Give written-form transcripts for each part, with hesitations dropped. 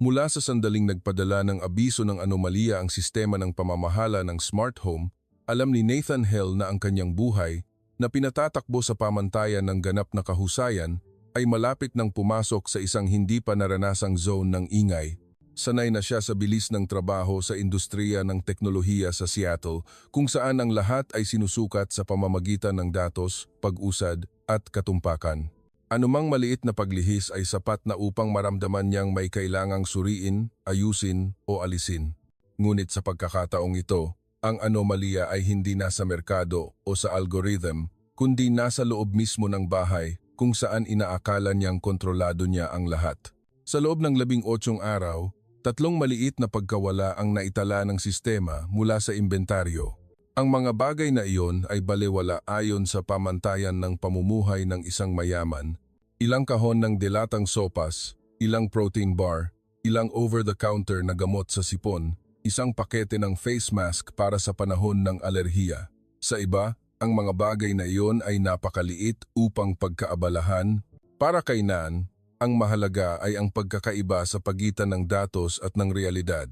Mula sa sandaling nagpadala ng abiso ng anomalya ang sistema ng pamamahala ng smart home, alam ni Nathan Hale na ang kanyang buhay, na pinatatakbo sa pamantayan ng ganap na kahusayan, ay malapit nang pumasok sa isang hindi pa naranasang zone ng ingay. Sanay na siya sa bilis ng trabaho sa industriya ng teknolohiya sa Seattle, kung saan ang lahat ay sinusukat sa pamamagitan ng datos, pag-usad, at katumpakan. Anumang maliit na paglihis ay sapat na upang maramdaman niyang may kailangang suriin, ayusin o alisin. Ngunit sa pagkakataong ito, ang anomalya ay hindi nasa merkado o sa algorithm, kundi nasa loob mismo ng bahay kung saan inaakala niyang kontrolado niya ang lahat. Sa loob ng 18 araw, 3 maliit na pagkawala ang naitala ng sistema mula sa inventaryo. Ang mga bagay na iyon ay balewala ayon sa pamantayan ng pamumuhay ng isang mayaman. Ilang kahon ng dilatang sopas, ilang protein bar, ilang over-the-counter na gamot sa sipon, isang pakete ng face mask para sa panahon ng alerhiya. Sa iba, ang mga bagay na iyon ay napakaliit upang pagkaabalahan. Para kay Nan, ang mahalaga ay ang pagkakaiba sa pagitan ng datos at ng realidad.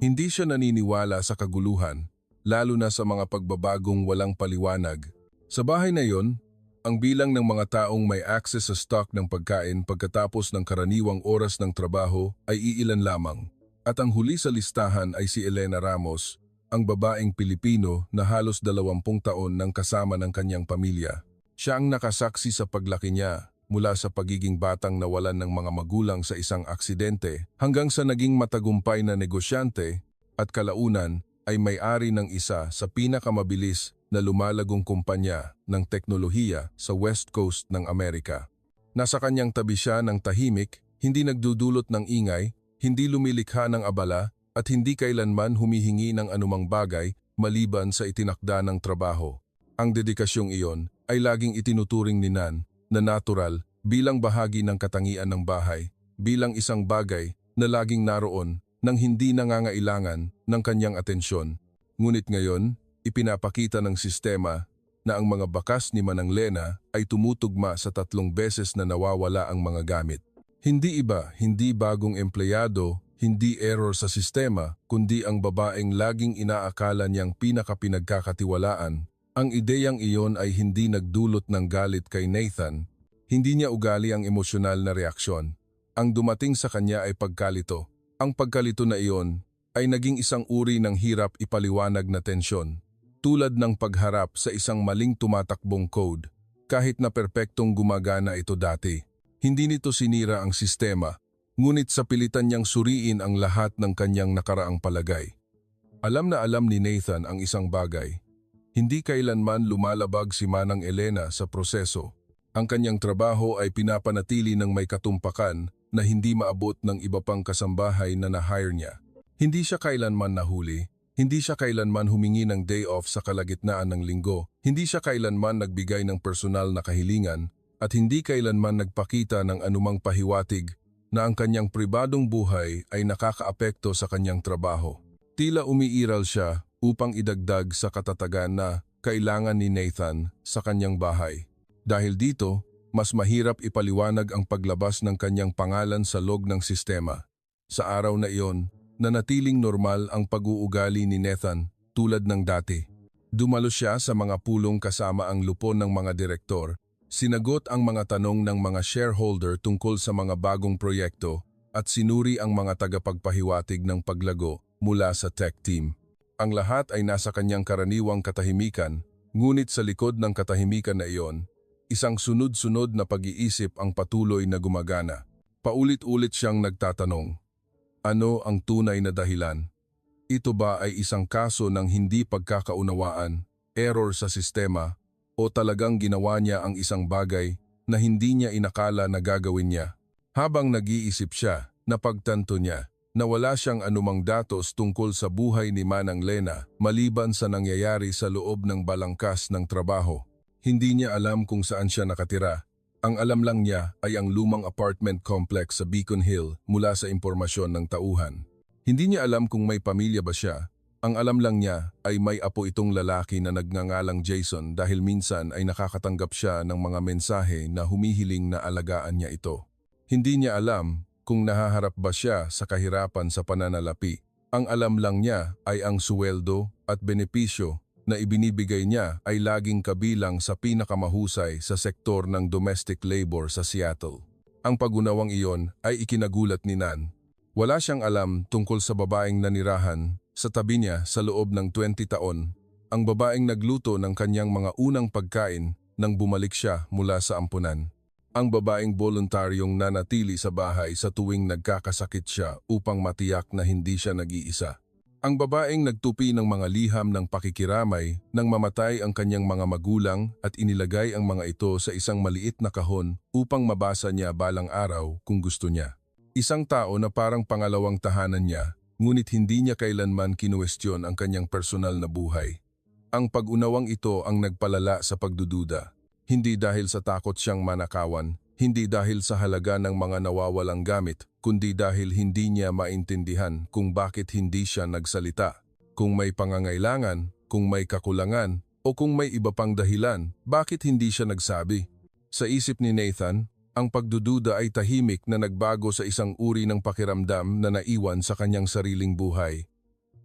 Hindi siya naniniwala sa kaguluhan, lalo na sa mga pagbabagong walang paliwanag. Sa bahay na iyon, ang bilang ng mga taong may access sa stock ng pagkain pagkatapos ng karaniwang oras ng trabaho ay iilan lamang. At ang huli sa listahan ay si Elena Ramos, ang babaeng Pilipino na halos 20 taon nang kasama ng kanyang pamilya. Siya ang nakasaksi sa paglaki niya mula sa pagiging batang nawalan ng mga magulang sa isang aksidente hanggang sa naging matagumpay na negosyante at kalaunan ay may-ari ng isa sa pinakamabilis na lumalagong kumpanya ng teknolohiya sa West Coast ng Amerika. Nasa kanyang tabi siya ng tahimik, hindi nagdudulot ng ingay, hindi lumilikha ng abala at hindi kailanman humihingi ng anumang bagay maliban sa itinakda ng trabaho. Ang dedikasyong iyon ay laging itinuturing ni Nan na natural bilang bahagi ng katangian ng bahay, bilang isang bagay na laging naroon nang hindi nangangailangan ng kanyang atensyon. Ngunit ngayon, ipinapakita ng sistema na ang mga bakas ni Manang Lena ay tumutugma sa 3 beses na nawawala ang mga gamit. Hindi iba, hindi bagong empleyado, hindi error sa sistema, kundi ang babaeng laging inaakala niyang pinakapinagkakatiwalaan. Ang ideyang iyon ay hindi nagdulot ng galit kay Nathan. Hindi niya ugali ang emosyonal na reaksyon. Ang dumating sa kanya ay pagkalito. Ang pagkalito na iyon ay naging isang uri ng hirap ipaliwanag na tensyon, tulad ng pagharap sa isang maling tumatakbong code, kahit na perpektong gumagana ito dati. Hindi nito sinira ang sistema, ngunit sa pilitan niyang suriin ang lahat ng kanyang nakaraang palagay. Alam na alam ni Nathan ang isang bagay. Hindi kailanman lumalabag si Manang Elena sa proseso. Ang kanyang trabaho ay pinapanatili ng may katumpakan na hindi maabot ng iba pang kasambahay na na-hire niya. Hindi siya kailanman nahuli, hindi siya kailanman humingi ng day off sa kalagitnaan ng linggo, hindi siya kailanman nagbigay ng personal na kahilingan, at hindi kailanman nagpakita ng anumang pahiwatig na ang kanyang pribadong buhay ay nakakaapekto sa kanyang trabaho. Tila umiiral siya upang idagdag sa katatagan na kailangan ni Nathan sa kanyang bahay. Dahil dito, mas mahirap ipaliwanag ang paglabas ng kanyang pangalan sa log ng sistema. Sa araw na iyon, nanatiling normal ang pag-uugali ni Nathan tulad ng dati. Dumalo siya sa mga pulong kasama ang lupon ng mga direktor, sinagot ang mga tanong ng mga shareholder tungkol sa mga bagong proyekto at sinuri ang mga tagapagpahiwatig ng paglago mula sa tech team. Ang lahat ay nasa kanyang karaniwang katahimikan, ngunit sa likod ng katahimikan na iyon, isang sunod-sunod na pag-iisip ang patuloy na gumagana. Paulit-ulit siyang nagtatanong, ano ang tunay na dahilan? Ito ba ay isang kaso ng hindi pagkakaunawaan, error sa sistema, o talagang ginawa niya ang isang bagay na hindi niya inakala na gagawin niya? Habang nag-iisip siya, napagtanto niya na wala siyang anumang datos tungkol sa buhay ni Manang Lena maliban sa nangyayari sa loob ng balangkas ng trabaho. Hindi niya alam kung saan siya nakatira. Ang alam lang niya ay ang lumang apartment complex sa Beacon Hill mula sa impormasyon ng tauhan. Hindi niya alam kung may pamilya ba siya. Ang alam lang niya ay may apo itong lalaki na nagngangalang Jason dahil minsan ay nakakatanggap siya ng mga mensahe na humihiling na alagaan niya ito. Hindi niya alam kung nahaharap ba siya sa kahirapan sa pananalapi. Ang alam lang niya ay ang suweldo at benepisyo na ibinibigay niya ay laging kabilang sa pinakamahusay sa sektor ng domestic labor sa Seattle. Ang pagunawang iyon ay ikinagulat ni Nan. Wala siyang alam tungkol sa babaeng nanirahan sa tabi niya sa loob ng 20 taon, ang babaeng nagluto ng kanyang mga unang pagkain nang bumalik siya mula sa ampunan. Ang babaeng voluntaryong nanatili sa bahay sa tuwing nagkakasakit siya upang matiyak na hindi siya nag-iisa. Ang babaeng nagtupi ng mga liham ng pakikiramay nang mamatay ang kanyang mga magulang at inilagay ang mga ito sa isang maliit na kahon upang mabasa niya balang araw kung gusto niya. Isang tao na parang pangalawang tahanan niya, ngunit hindi niya kailanman kinuwestiyon ang kanyang personal na buhay. Ang pag-unawang ito ang nagpalala sa pagdududa. Hindi dahil sa takot siyang manakawan, hindi dahil sa halaga ng mga nawawalang gamit, kundi dahil hindi niya maintindihan kung bakit hindi siya nagsalita. Kung may pangangailangan, kung may kakulangan, o kung may iba pang dahilan, bakit hindi siya nagsabi? Sa isip ni Nathan, ang pagdududa ay tahimik na nagbago sa isang uri ng pakiramdam na naiwan sa kanyang sariling buhay.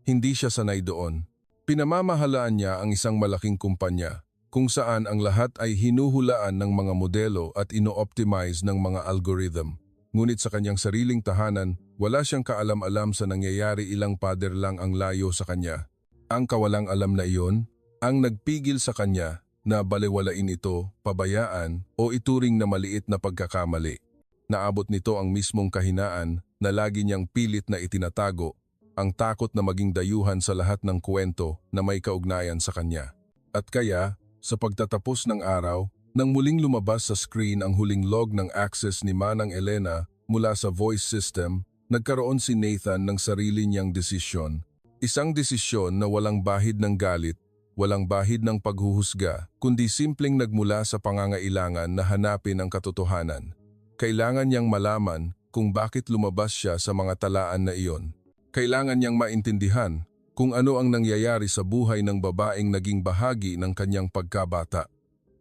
Hindi siya sanay doon. Pinamamahalaan niya ang isang malaking kumpanya, kung saan ang lahat ay hinuhulaan ng mga modelo at ino-optimize ng mga algorithm. Ngunit sa kanyang sariling tahanan, wala siyang kaalam-alam sa nangyayari, ilang pader lang ang layo sa kanya. Ang kawalang alam na iyon, ang nagpigil sa kanya na balewalain ito, pabayaan o ituring na maliit na pagkakamali. Naabot nito ang mismong kahinaan na lagi niyang pilit na itinatago, ang takot na maging dayuhan sa lahat ng kwento na may kaugnayan sa kanya. At kaya, sa pagtatapos ng araw, nang muling lumabas sa screen ang huling log ng access ni Manang Elena mula sa voice system, nagkaroon si Nathan ng sarili niyang desisyon. Isang desisyon na walang bahid ng galit, walang bahid ng paghuhusga, kundi simpleng nagmula sa pangangailangan na hanapin ang katotohanan. Kailangan niyang malaman kung bakit lumabas siya sa mga talaan na iyon. Kailangan niyang maintindihan kung ano ang nangyayari sa buhay ng babaeng naging bahagi ng kanyang pagkabata.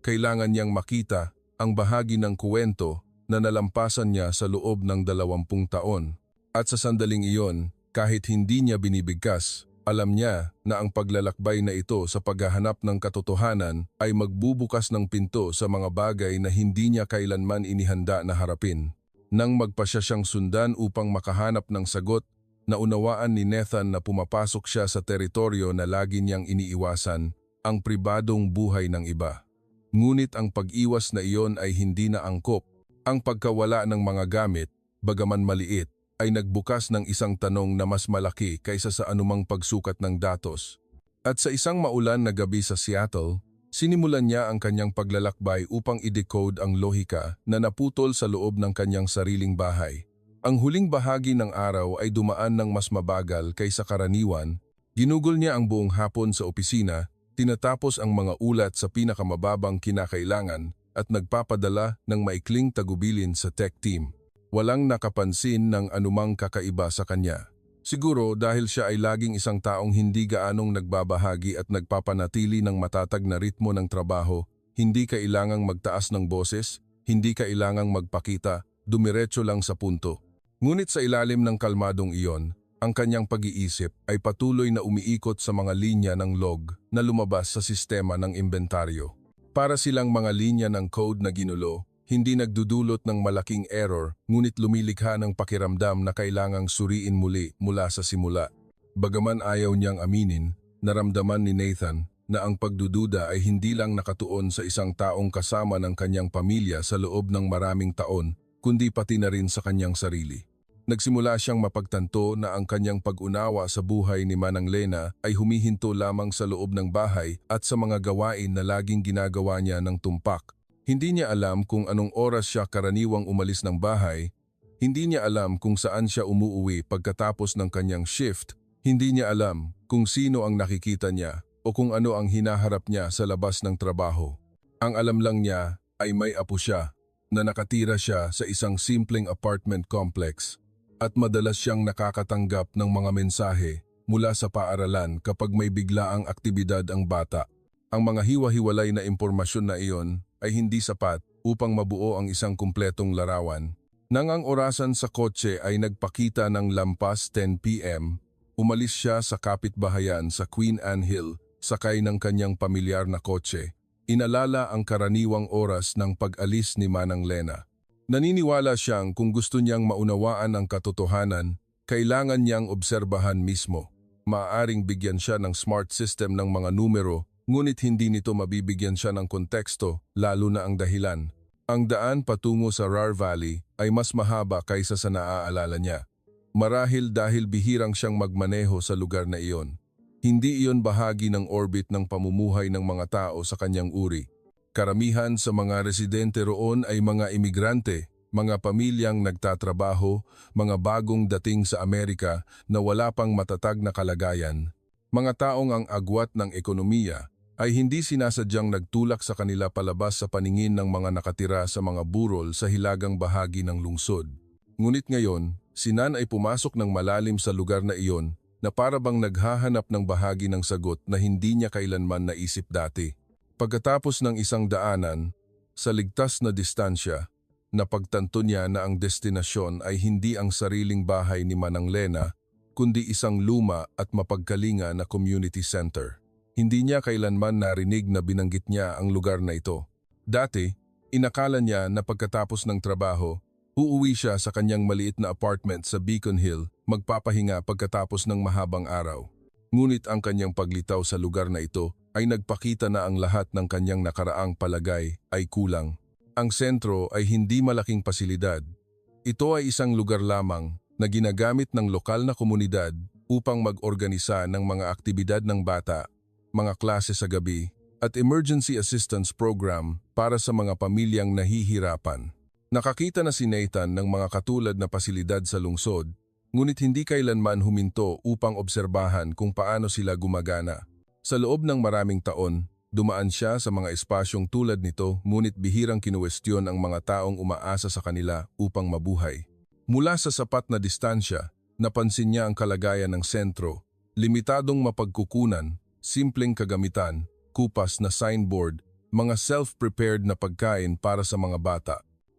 Kailangan niyang makita ang bahagi ng kuwento na nalampasan niya sa loob ng 20 taon. At sa sandaling iyon, kahit hindi niya binibigkas, alam niya na ang paglalakbay na ito sa paghahanap ng katotohanan ay magbubukas ng pinto sa mga bagay na hindi niya kailanman inihanda na harapin. Nang magpasya siyang sundan upang makahanap ng sagot, naunawaan ni Nathan na pumapasok siya sa teritoryo na lagi niyang iniiwasan, ang pribadong buhay ng iba. Ngunit ang pag-iwas na iyon ay hindi na angkop. Ang pagkawala ng mga gamit, bagaman maliit, ay nagbukas ng isang tanong na mas malaki kaysa sa anumang pagsukat ng datos. At sa isang maulan na gabi sa Seattle, sinimulan niya ang kanyang paglalakbay upang i-decode ang lohika na naputol sa loob ng kanyang sariling bahay. Ang huling bahagi ng araw ay dumaan ng mas mabagal kaysa karaniwan. Ginugol niya ang buong hapon sa opisina, tinatapos ang mga ulat sa pinakamababang kinakailangan at nagpapadala ng maikling tagubilin sa tech team. Walang nakapansin ng anumang kakaiba sa kanya. Siguro dahil siya ay laging isang taong hindi gaanong nagbabahagi at nagpapanatili ng matatag na ritmo ng trabaho, hindi kailangang magtaas ng boses, hindi kailangang magpakita, dumiretso lang sa punto. Ngunit sa ilalim ng kalmadong iyon, ang kanyang pag-iisip ay patuloy na umiikot sa mga linya ng log na lumabas sa sistema ng inventaryo. Para silang mga linya ng code na ginulo, hindi nagdudulot ng malaking error, ngunit lumilikha ng pakiramdam na kailangang suriin muli mula sa simula. Bagaman ayaw niyang aminin, naramdaman ni Nathan na ang pagdududa ay hindi lang nakatuon sa isang taong kasama ng kanyang pamilya sa loob ng maraming taon, kundi pati na rin sa kanyang sarili. Nagsimula siyang mapagtanto na ang kanyang pag-unawa sa buhay ni Manang Lena ay humihinto lamang sa loob ng bahay at sa mga gawain na laging ginagawa niya ng tumpak. Hindi niya alam kung anong oras siya karaniwang umalis ng bahay, hindi niya alam kung saan siya umuuwi pagkatapos ng kanyang shift, hindi niya alam kung sino ang nakikita niya o kung ano ang hinaharap niya sa labas ng trabaho. Ang alam lang niya ay may apo siya, na nakatira siya sa isang simpleng apartment complex at madalas siyang nakakatanggap ng mga mensahe mula sa paaralan kapag may biglaang aktibidad ang bata. Ang mga hiwa-hiwalay na impormasyon na iyon ay hindi sapat upang mabuo ang isang kumpletong larawan. Nang ang orasan sa kotse ay nagpakita ng lampas 10 p.m., umalis siya sa kapitbahayan sa Queen Anne Hill sakay ng kanyang pamilyar na kotse. Inalala ang karaniwang oras ng pag-alis ni Manang Lena. Naniniwala siyang kung gusto niyang maunawaan ang katotohanan, kailangan niyang obserbahan mismo. Maaaring bigyan siya ng smart system ng mga numero, ngunit hindi nito mabibigyan siya ng konteksto, lalo na ang dahilan. Ang daan patungo sa Rar Valley ay mas mahaba kaysa sa naaalala niya. Marahil dahil bihirang siyang magmaneho sa lugar na iyon. Hindi iyon bahagi ng orbit ng pamumuhay ng mga tao sa kanyang uri. Karamihan sa mga residente roon ay mga imigrante, mga pamilyang nagtatrabaho, mga bagong dating sa Amerika na wala pang matatag na kalagayan. Mga taong ang agwat ng ekonomiya ay hindi sinasadyang nagtulak sa kanila palabas sa paningin ng mga nakatira sa mga burol sa hilagang bahagi ng lungsod. Ngunit ngayon, si Nan ay pumasok ng malalim sa lugar na iyon na para bang naghahanap ng bahagi ng sagot na hindi niya kailanman naisip dati. Pagkatapos ng isang daanan, sa ligtas na distansya, napagtanto niya na ang destinasyon ay hindi ang sariling bahay ni Manang Lena, kundi isang luma at mapagkalinga na community center. Hindi niya kailanman narinig na binanggit niya ang lugar na ito. Dati, inakala niya na pagkatapos ng trabaho, uuwi siya sa kanyang maliit na apartment sa Beacon Hill, magpapahinga pagkatapos ng mahabang araw. Ngunit ang kanyang paglitaw sa lugar na ito ay nagpakita na ang lahat ng kanyang nakaraang palagay ay kulang. Ang sentro ay hindi malaking pasilidad. Ito ay isang lugar lamang na ginagamit ng lokal na komunidad upang mag-organisa ng mga aktibidad ng bata, mga klase sa gabi, at emergency assistance program para sa mga pamilyang nahihirapan. Nakakita na si Nathan ng mga katulad na pasilidad sa lungsod, ngunit hindi kailanman huminto upang obserbahan kung paano sila gumagana. Sa loob ng maraming taon, dumaan siya sa mga espasyong tulad nito ngunit bihirang kinuwestiyon ang mga taong umaasa sa kanila upang mabuhay. Mula sa sapat na distansya, napansin niya ang kalagayan ng sentro, limitadong mapagkukunan, simpleng kagamitan, kupas na signboard, mga self-prepared na pagkain para sa mga bata.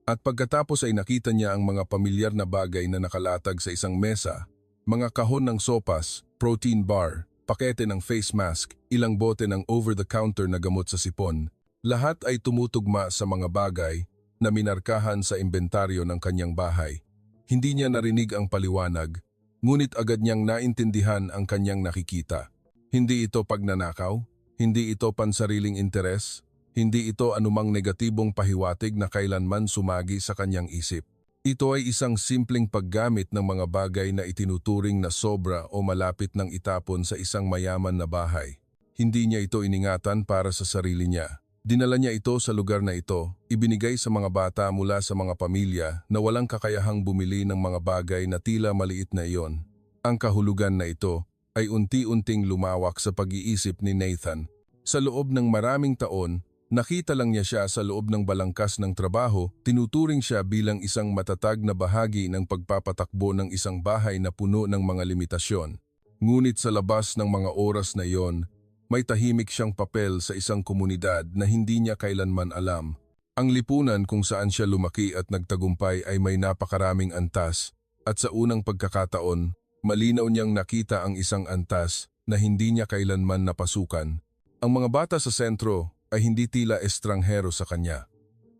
At pagkatapos ay nakita niya ang mga pamilyar na bagay na nakalatag sa isang mesa, mga kahon ng sopas, protein bar, pakete ng face mask, ilang bote ng over-the-counter na gamot sa sipon. Lahat ay tumutugma sa mga bagay na minarkahan sa inventaryo ng kanyang bahay. Hindi niya narinig ang paliwanag, ngunit agad niyang naintindihan ang kanyang nakikita. Hindi ito pagnanakaw, hindi ito pansariling interes, hindi ito anumang negatibong pahiwatig na kailanman sumagi sa kanyang isip. Ito ay isang simpleng paggamit ng mga bagay na itinuturing na sobra o malapit ng itapon sa isang mayaman na bahay. Hindi niya ito iningatan para sa sarili niya. Dinala niya ito sa lugar na ito, ibinigay sa mga bata mula sa mga pamilya na walang kakayahang bumili ng mga bagay na tila maliit na iyon. Ang kahulugan na ito ay unti-unting lumawak sa pag-iisip ni Nathan. Sa loob ng maraming taon, nakita lang niya siya sa loob ng balangkas ng trabaho, tinuturing siya bilang isang matatag na bahagi ng pagpapatakbo ng isang bahay na puno ng mga limitasyon. Ngunit sa labas ng mga oras na iyon, may tahimik siyang papel sa isang komunidad na hindi niya kailanman alam. Ang lipunan kung saan siya lumaki at nagtagumpay ay may napakaraming antas, at sa unang pagkakataon, malinaw niyang nakita ang isang antas na hindi niya kailanman napasukan. Ang mga bata sa sentro ay hindi tila estranghero sa kanya.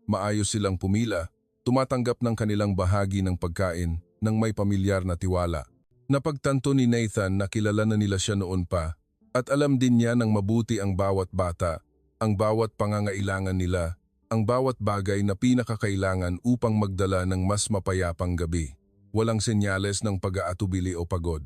Maayos silang pumila, tumatanggap ng kanilang bahagi ng pagkain ng may pamilyar na tiwala. Napagtanto ni Nathan na kilala na nila siya noon pa at alam din niya ng mabuti ang bawat bata, ang bawat pangangailangan nila, ang bawat bagay na pinakakailangan upang magdala ng mas mapayapang gabi. Walang senyales ng pag-aatubili o pagod.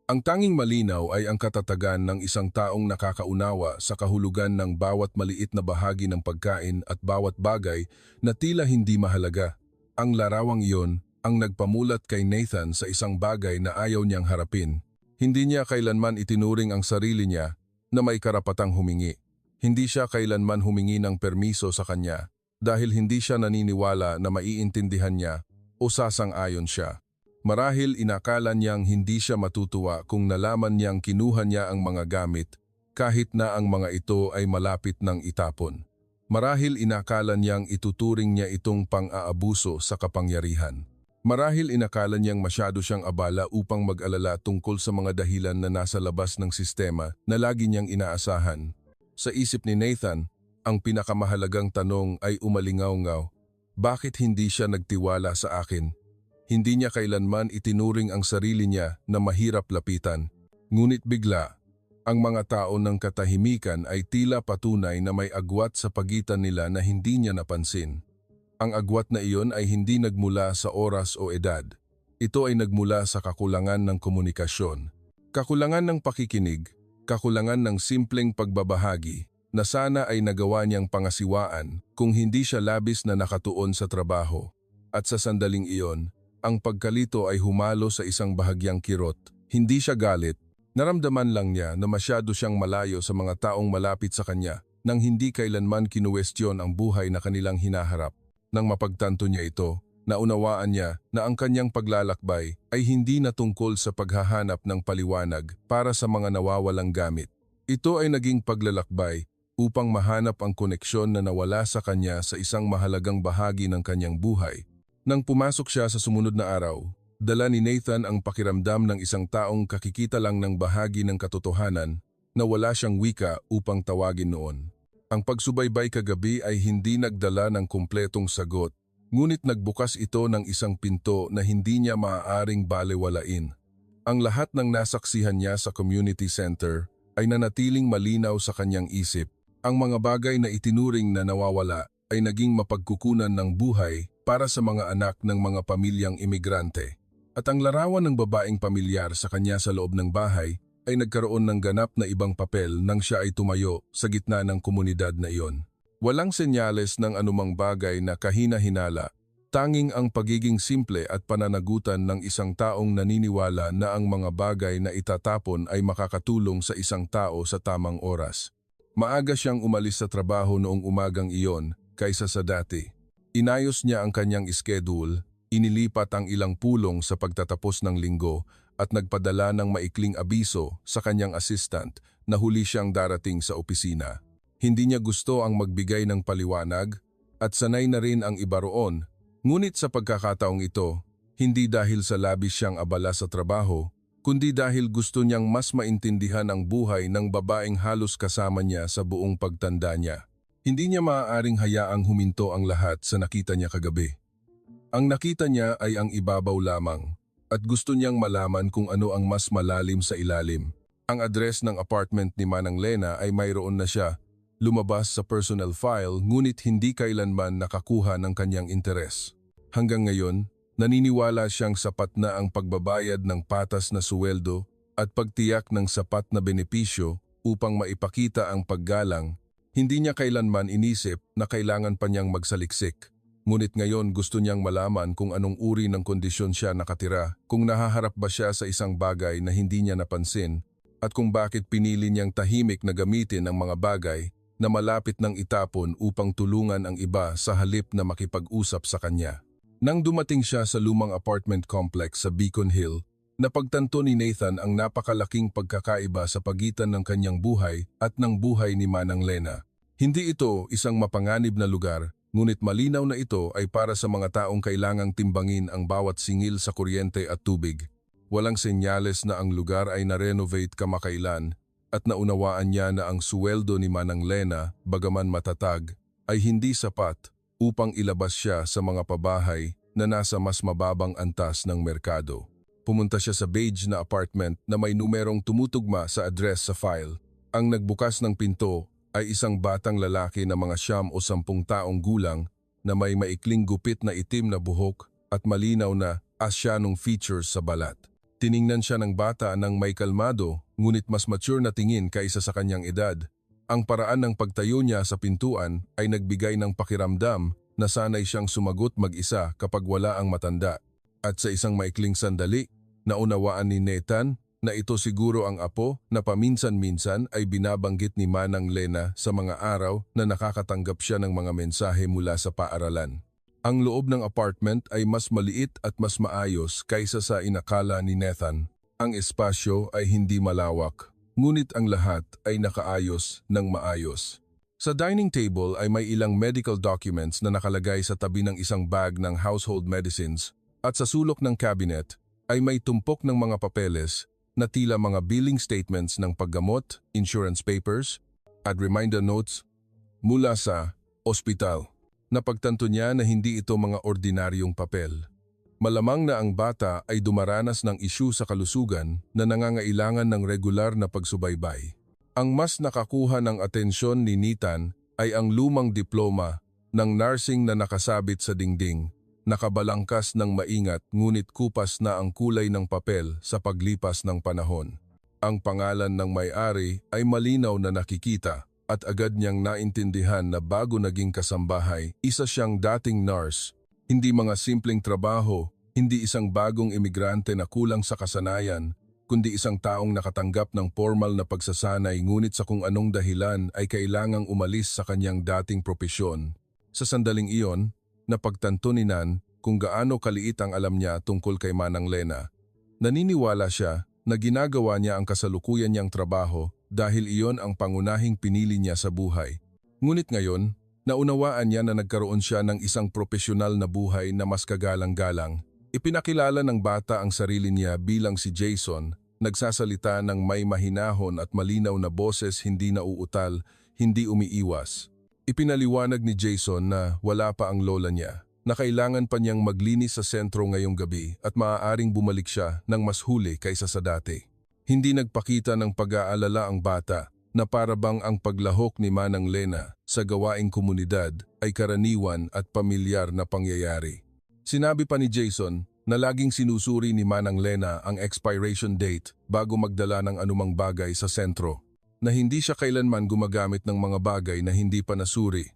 Ang tanging malinaw ay ang katatagan ng isang taong nakakaunawa sa kahulugan ng bawat maliit na bahagi ng pagkain at bawat bagay na tila hindi mahalaga. Ang larawang iyon ang nagpamulat kay Nathan sa isang bagay na ayaw niyang harapin. Hindi niya kailanman itinuring ang sarili niya na may karapatang humingi. Hindi siya kailanman humingi ng permiso sa kanya dahil hindi siya naniniwala na maiintindihan niya o sasang-ayon siya. Marahil inakala niyang hindi siya matutuwa kung nalaman niyang kinuha niya ang mga gamit kahit na ang mga ito ay malapit ng itapon. Marahil inakala niyang ituturing niya itong pang-aabuso sa kapangyarihan. Marahil inakala niyang masyado siyang abala upang mag-alala tungkol sa mga dahilan na nasa labas ng sistema na lagi niyang inaasahan. Sa isip ni Nathan, ang pinakamahalagang tanong ay umalingaw-ngaw. Bakit hindi siya nagtiwala sa akin? Hindi niya kailanman itinuring ang sarili niya na mahirap lapitan. Ngunit bigla, ang mga tao ng katahimikan ay tila patunay na may agwat sa pagitan nila na hindi niya napansin. Ang agwat na iyon ay hindi nagmula sa oras o edad. Ito ay nagmula sa kakulangan ng komunikasyon. Kakulangan ng pakikinig, kakulangan ng simpleng pagbabahagi na sana ay nagawa niyang pangasiwaan kung hindi siya labis na nakatuon sa trabaho. At sa sandaling iyon, ang pagkalito ay humalo sa isang bahagyang kirot. Hindi siya galit, naramdaman lang niya na masyado siyang malayo sa mga taong malapit sa kanya nang hindi kailanman kinuwestiyon ang buhay na kanilang hinaharap. Nang mapagtanto niya ito, naunawaan niya na ang kanyang paglalakbay ay hindi na tungkol sa paghahanap ng paliwanag para sa mga nawawalang gamit. Ito ay naging paglalakbay upang mahanap ang koneksyon na nawala sa kanya sa isang mahalagang bahagi ng kanyang buhay. Nang pumasok siya sa sumunod na araw, dala ni Nathan ang pakiramdam ng isang taong kakikita lang ng bahagi ng katotohanan na wala siyang wika upang tawagin noon. Ang pagsubaybay kagabi ay hindi nagdala ng kumpletong sagot, ngunit nagbukas ito ng isang pinto na hindi niya maaaring balewalain. Ang lahat ng nasaksihan niya sa community center ay nanatiling malinaw sa kanyang isip. Ang mga bagay na itinuring na nawawala ay naging mapagkukunan ng buhay para sa mga anak ng mga pamilyang imigrante. At ang larawan ng babaeng pamilyar sa kanya sa loob ng bahay ay nagkaroon ng ganap na ibang papel nang siya ay tumayo sa gitna ng komunidad na iyon. Walang senyales ng anumang bagay na kahina-hinala, tanging ang pagiging simple at pananagutan ng isang taong naniniwala na ang mga bagay na itatapon ay makakatulong sa isang tao sa tamang oras. Maaga siyang umalis sa trabaho noong umagang iyon kaysa sa dati. Inayos niya ang kanyang schedule, inilipat ang ilang pulong sa pagtatapos ng linggo at nagpadala ng maikling abiso sa kanyang assistant na huli siyang darating sa opisina. Hindi niya gusto ang magbigay ng paliwanag at sanay na rin ang iba roon, ngunit sa pagkakataong ito, hindi dahil sa labis siyang abala sa trabaho, kundi dahil gusto niyang mas maintindihan ang buhay ng babaeng halos kasama niya sa buong pagtanda niya. Hindi niya maaaring hayaang huminto ang lahat sa nakita niya kagabi. Ang nakita niya ay ang ibabaw lamang at gusto niyang malaman kung ano ang mas malalim sa ilalim. Ang address ng apartment ni Manang Lena ay mayroon na siya, lumabas sa personal file ngunit hindi kailanman nakakuha ng kanyang interes. Hanggang ngayon, naniniwala siyang sapat na ang pagbabayad ng patas na suweldo at pagtiyak ng sapat na benepisyo upang maipakita ang paggalang. Hindi niya kailanman inisip na kailangan pa niyang magsaliksik. Ngunit ngayon gusto niyang malaman kung anong uri ng kondisyon siya nakatira, kung nahaharap ba siya sa isang bagay na hindi niya napansin, at kung bakit pinili niyang tahimik na gamitin ang mga bagay na malapit ng itapon upang tulungan ang iba sa halip na makipag-usap sa kanya. Nang dumating siya sa lumang apartment complex sa Beacon Hill, napagtanto ni Nathan ang napakalaking pagkakaiba sa pagitan ng kanyang buhay at ng buhay ni Manang Lena. Hindi ito isang mapanganib na lugar, ngunit malinaw na ito ay para sa mga taong kailangang timbangin ang bawat singil sa kuryente at tubig. Walang senyales na ang lugar ay na-renovate kamakailan at naunawaan niya na ang suweldo ni Manang Lena, bagaman matatag, ay hindi sapat upang ilabas siya sa mga pabahay na nasa mas mababang antas ng merkado. Pumunta siya sa beige na apartment na may numerong tumutugma sa address sa file. Ang nagbukas ng pinto ay isang batang lalaki na mga 9 o 10 taong gulang na may maikling gupit na itim na buhok at malinaw na asyanong features sa balat. Tiningnan siya ng bata nang may kalmado ngunit mas mature na tingin kaysa sa kanyang edad. Ang paraan ng pagtayo niya sa pintuan ay nagbigay ng pakiramdam na sanay siyang sumagot mag-isa kapag wala ang matanda. At sa isang maikling sandali, naunawaan ni Nathan na ito siguro ang apo na paminsan-minsan ay binabanggit ni Manang Lena sa mga araw na nakakatanggap siya ng mga mensahe mula sa paaralan. Ang loob ng apartment ay mas maliit at mas maayos kaysa sa inakala ni Nathan. Ang espasyo ay hindi malawak, ngunit ang lahat ay nakaayos ng maayos. Sa dining table ay may ilang medical documents na nakalagay sa tabi ng isang bag ng household medicines At sa sulok ng cabinet ay may tumpok ng mga papeles na tila mga billing statements ng paggamot, insurance papers, at reminder notes mula sa ospital. Napagtanto niya na hindi ito mga ordinaryong papel. Malamang na ang bata ay dumaranas ng isyu sa kalusugan na nangangailangan ng regular na pagsubaybay. Ang mas nakakuha ng atensyon ni Nathan ay ang lumang diploma ng nursing na nakasabit sa dingding, nakabalangkas ng maingat ngunit kupas na ang kulay ng papel sa paglipas ng panahon. Ang pangalan ng may-ari ay malinaw na nakikita at agad niyang naintindihan na bago naging kasambahay, isa siyang dating nurse. Hindi mga simpleng trabaho, hindi isang bagong imigrante na kulang sa kasanayan, kundi isang taong nakatanggap ng formal na pagsasanay ngunit sa kung anong dahilan ay kailangang umalis sa kanyang dating propesyon. Sa sandaling iyon, napagtanto ni Nan kung gaano kaliit ang alam niya tungkol kay Manang Lena. Naniniwala siya na ginagawa niya ang kasalukuyan niyang trabaho dahil iyon ang pangunahing pinili niya sa buhay. Ngunit ngayon, naunawaan niya na nagkaroon siya ng isang propesyonal na buhay na mas kagalang-galang. Ipinakilala ng bata ang sarili niya bilang si Jason, nagsasalita ng may mahinahon at malinaw na boses, hindi nauutal, hindi umiiwas. Ipinaliwanag ni Jason na wala pa ang lola niya, na kailangan pa niyang maglinis sa sentro ngayong gabi at maaaring bumalik siya ng mas huli kaysa sa dati. Hindi nagpakita ng pag-aalala ang bata na parabang ang paglahok ni Manang Lena sa gawaing komunidad ay karaniwan at pamilyar na pangyayari. Sinabi pa ni Jason na laging sinusuri ni Manang Lena ang expiration date bago magdala ng anumang bagay sa sentro, na hindi siya kailanman gumagamit ng mga bagay na hindi pa nasuri,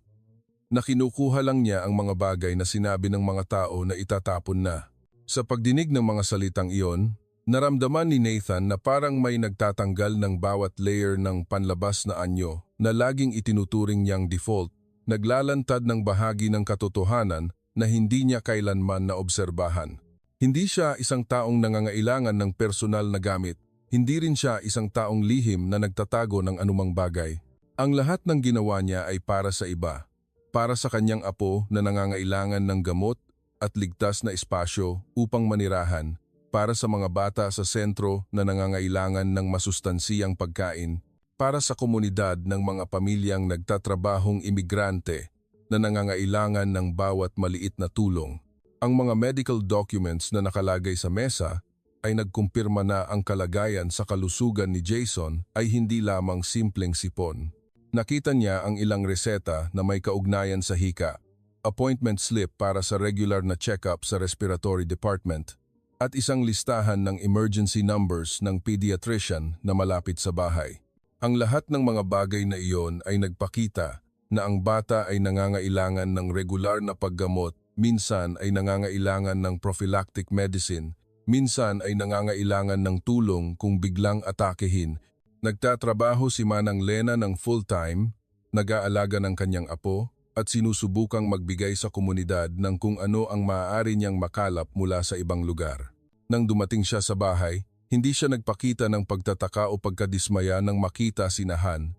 na kinukuha lang niya ang mga bagay na sinabi ng mga tao na itatapon na. Sa pagdinig ng mga salitang iyon, naramdaman ni Nathan na parang may nagtatanggal ng bawat layer ng panlabas na anyo na laging itinuturing niyang default, naglalantad ng bahagi ng katotohanan na hindi niya kailanman naobserbahan. Hindi siya isang taong nangangailangan ng personal na gamit. Hindi rin siya isang taong lihim na nagtatago ng anumang bagay. Ang lahat ng ginawa niya ay para sa iba. Para sa kanyang apo na nangangailangan ng gamot at ligtas na espasyo upang manirahan. Para sa mga bata sa sentro na nangangailangan ng masustansiyang pagkain. Para sa komunidad ng mga pamilyang nagtatrabahong imigrante na nangangailangan ng bawat maliit na tulong. Ang mga medical documents na nakalagay sa mesa ay nagkumpirma na ang kalagayan sa kalusugan ni Jason ay hindi lamang simpleng sipon. Nakita niya ang ilang reseta na may kaugnayan sa hika, appointment slip para sa regular na check-up sa respiratory department, at isang listahan ng emergency numbers ng pediatrician na malapit sa bahay. Ang lahat ng mga bagay na iyon ay nagpakita na ang bata ay nangangailangan ng regular na paggamot, minsan ay nangangailangan ng prophylactic medicine, minsan ay nangangailangan ng tulong kung biglang atakehin. Nagtatrabaho si Manang Lena ng full-time, nag-aalaga ng kanyang apo, at sinusubukang magbigay sa komunidad ng kung ano ang maaari niyang makalap mula sa ibang lugar. Nang dumating siya sa bahay, hindi siya nagpakita ng pagtataka o pagkadismaya nang makita si Han.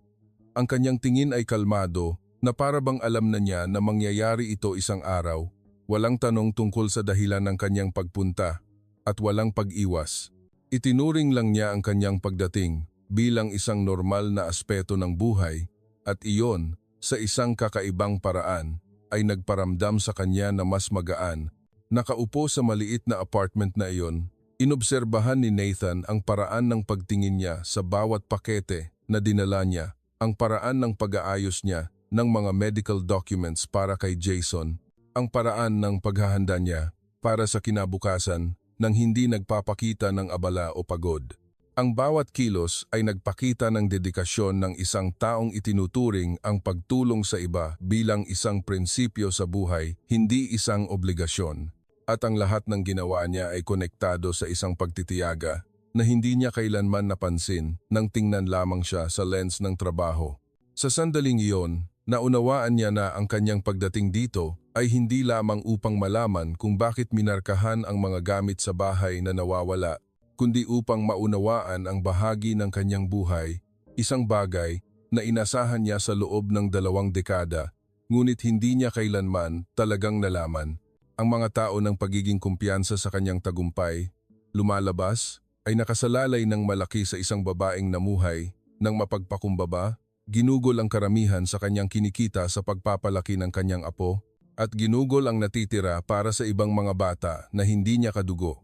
Ang kanyang tingin ay kalmado, na parabang alam na niya na mangyayari ito isang araw, walang tanong tungkol sa dahilan ng kanyang pagpunta, at walang pag-iwas. Itinuring lang niya ang kanyang pagdating bilang isang normal na aspeto ng buhay, at iyon, sa isang kakaibang paraan, ay nagparamdam sa kanya na mas magaan. Nakaupo sa maliit na apartment na iyon, inobserbahan ni Nathan ang paraan ng pagtingin niya sa bawat pakete na dinala niya, ang paraan ng pag-aayos niya ng mga medical documents para kay Jason, ang paraan ng paghahanda niya para sa kinabukasan nang hindi nagpapakita ng abala o pagod. Ang bawat kilos ay nagpakita ng dedikasyon ng isang taong itinuturing ang pagtulong sa iba bilang isang prinsipyo sa buhay, hindi isang obligasyon. At ang lahat ng ginawa niya ay konektado sa isang pagtitiyaga na hindi niya kailanman napansin nang tingnan lamang siya sa lens ng trabaho. Sa sandaling iyon, naunawaan niya na ang kanyang pagdating dito ay hindi lamang upang malaman kung bakit minarkahan ang mga gamit sa bahay na nawawala, kundi upang maunawaan ang bahagi ng kanyang buhay, isang bagay na inasahan niya sa loob ng 2 dekada, ngunit hindi niya kailanman talagang nalaman. Ang mga tao ng pagiging kumpiyansa sa kanyang tagumpay, lumalabas, ay nakasalalay ng malaki sa isang babaeng namuhay, nang mapagpakumbaba, ginugol ang karamihan sa kanyang kinikita sa pagpapalaki ng kanyang apo, at ginugol ang natitira para sa ibang mga bata na hindi niya kadugo.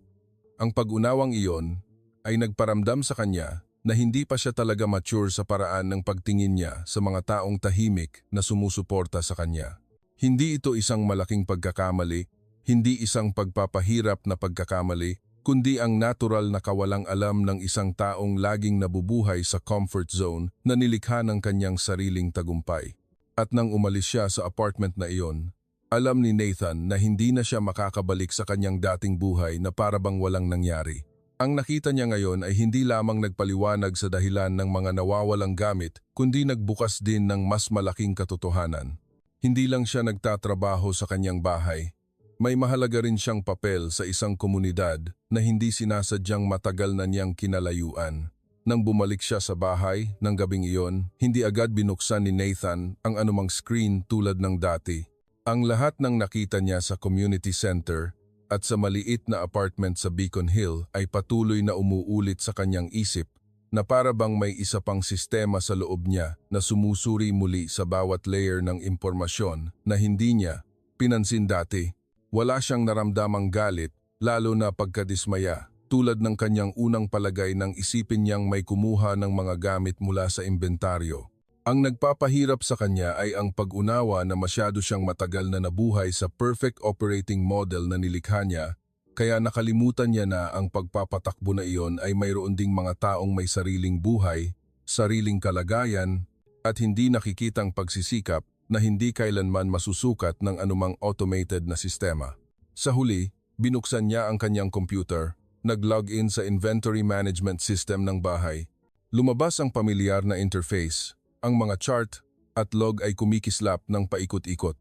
Ang pag-unawang iyon ay nagparamdam sa kanya na hindi pa siya talaga mature sa paraan ng pagtingin niya sa mga taong tahimik na sumusuporta sa kanya. Hindi ito isang malaking pagkakamali, hindi isang pagpapahirap na pagkakamali, kundi ang natural na kawalang alam ng isang taong laging nabubuhay sa comfort zone na nilikha ng kanyang sariling tagumpay. At nang umalis siya sa apartment na iyon, alam ni Nathan na hindi na siya makakabalik sa kanyang dating buhay na parabang walang nangyari. Ang nakita niya ngayon ay hindi lamang nagpaliwanag sa dahilan ng mga nawawalang gamit, kundi nagbukas din ng mas malaking katotohanan. Hindi lang siya nagtatrabaho sa kanyang bahay. May mahalaga rin siyang papel sa isang komunidad na hindi sinasadyang matagal na niyang kinalayuan. Nang bumalik siya sa bahay ng gabing iyon, hindi agad binuksan ni Nathan ang anumang screen tulad ng dati. Ang lahat ng nakita niya sa community center at sa maliit na apartment sa Beacon Hill ay patuloy na umuulit sa kanyang isip na para bang may isa pang sistema sa loob niya na sumusuri muli sa bawat layer ng impormasyon na hindi niya pinansin dati. Wala siyang naramdamang galit, lalo na pagkadismaya, tulad ng kanyang unang palagay nang isipin niyang may kumuha ng mga gamit mula sa inventaryo. Ang nagpapahirap sa kanya ay ang pag-unawa na masyado siyang matagal na nabuhay sa perfect operating model na nilikha niya, kaya nakalimutan niya na ang pagpapatakbo na iyon ay mayroon ding mga taong may sariling buhay, sariling kalagayan, at hindi nakikitang pagsisikap na hindi kailanman masusukat ng anumang automated na sistema. Sa huli, binuksan niya ang kanyang computer, nag-login sa inventory management system ng bahay. Lumabas ang pamilyar na interface, ang mga chart at log ay kumikislap ng paikot-ikot.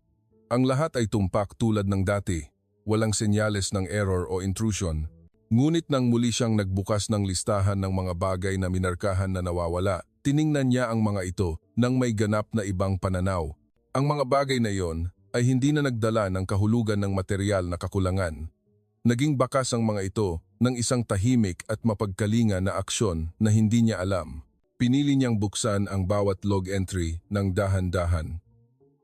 Ang lahat ay tumpak tulad ng dati. Walang senyales ng error o intrusion. Ngunit nang muli siyang nagbukas ng listahan ng mga bagay na minarkahan na nawawala, tiningnan niya ang mga ito nang may ganap na ibang pananaw. Ang mga bagay na iyon ay hindi na nagdala ng kahulugan ng material na kakulangan. Naging bakas ang mga ito ng isang tahimik at mapagkalinga na aksyon na hindi niya alam. Pinili niyang buksan ang bawat log entry ng dahan-dahan.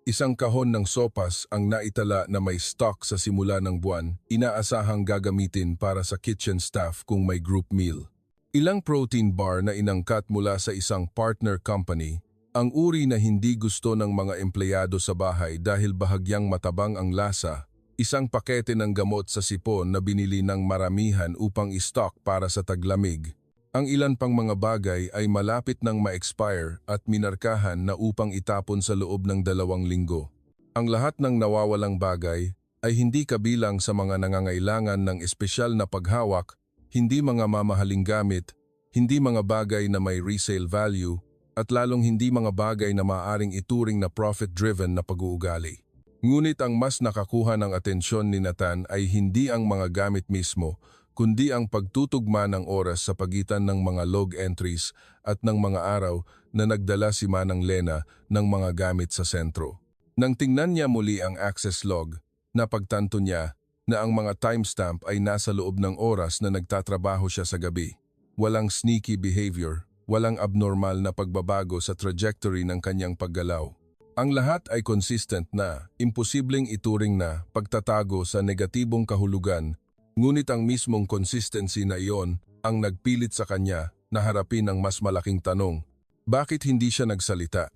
Isang kahon ng sopas ang naitala na may stock sa simula ng buwan, inaasahang gagamitin para sa kitchen staff kung may group meal. Ilang protein bar na inangkat mula sa isang partner company, ang uri na hindi gusto ng mga empleyado sa bahay dahil bahagyang matabang ang lasa, isang pakete ng gamot sa sipon na binili ng maramihan upang i-stock para sa taglamig. Ang ilan pang mga bagay ay malapit nang ma-expire at minarkahan na upang itapon sa loob ng 2 linggo. Ang lahat ng nawawalang bagay ay hindi kabilang sa mga nangangailangan ng espesyal na paghawak, hindi mga mamahaling gamit, hindi mga bagay na may resale value, at lalong hindi mga bagay na maaaring ituring na profit-driven na pag-uugali. Ngunit ang mas nakakuha ng atensyon ni Nathan ay hindi ang mga gamit mismo, kundi ang pagtutugma ng oras sa pagitan ng mga log entries at ng mga araw na nagdala si Manang Lena ng mga gamit sa sentro. Nang tingnan niya muli ang access log, napagtanto niya na ang mga timestamp ay nasa loob ng oras na nagtatrabaho siya sa gabi. Walang sneaky behavior, walang abnormal na pagbabago sa trajectory ng kanyang paggalaw. Ang lahat ay consistent na, imposibleng ituring na pagtatago sa negatibong kahulugan. Ngunit ang mismong consistency na iyon ang nagpilit sa kanya na harapin ang mas malaking tanong. Bakit hindi siya nagsalita?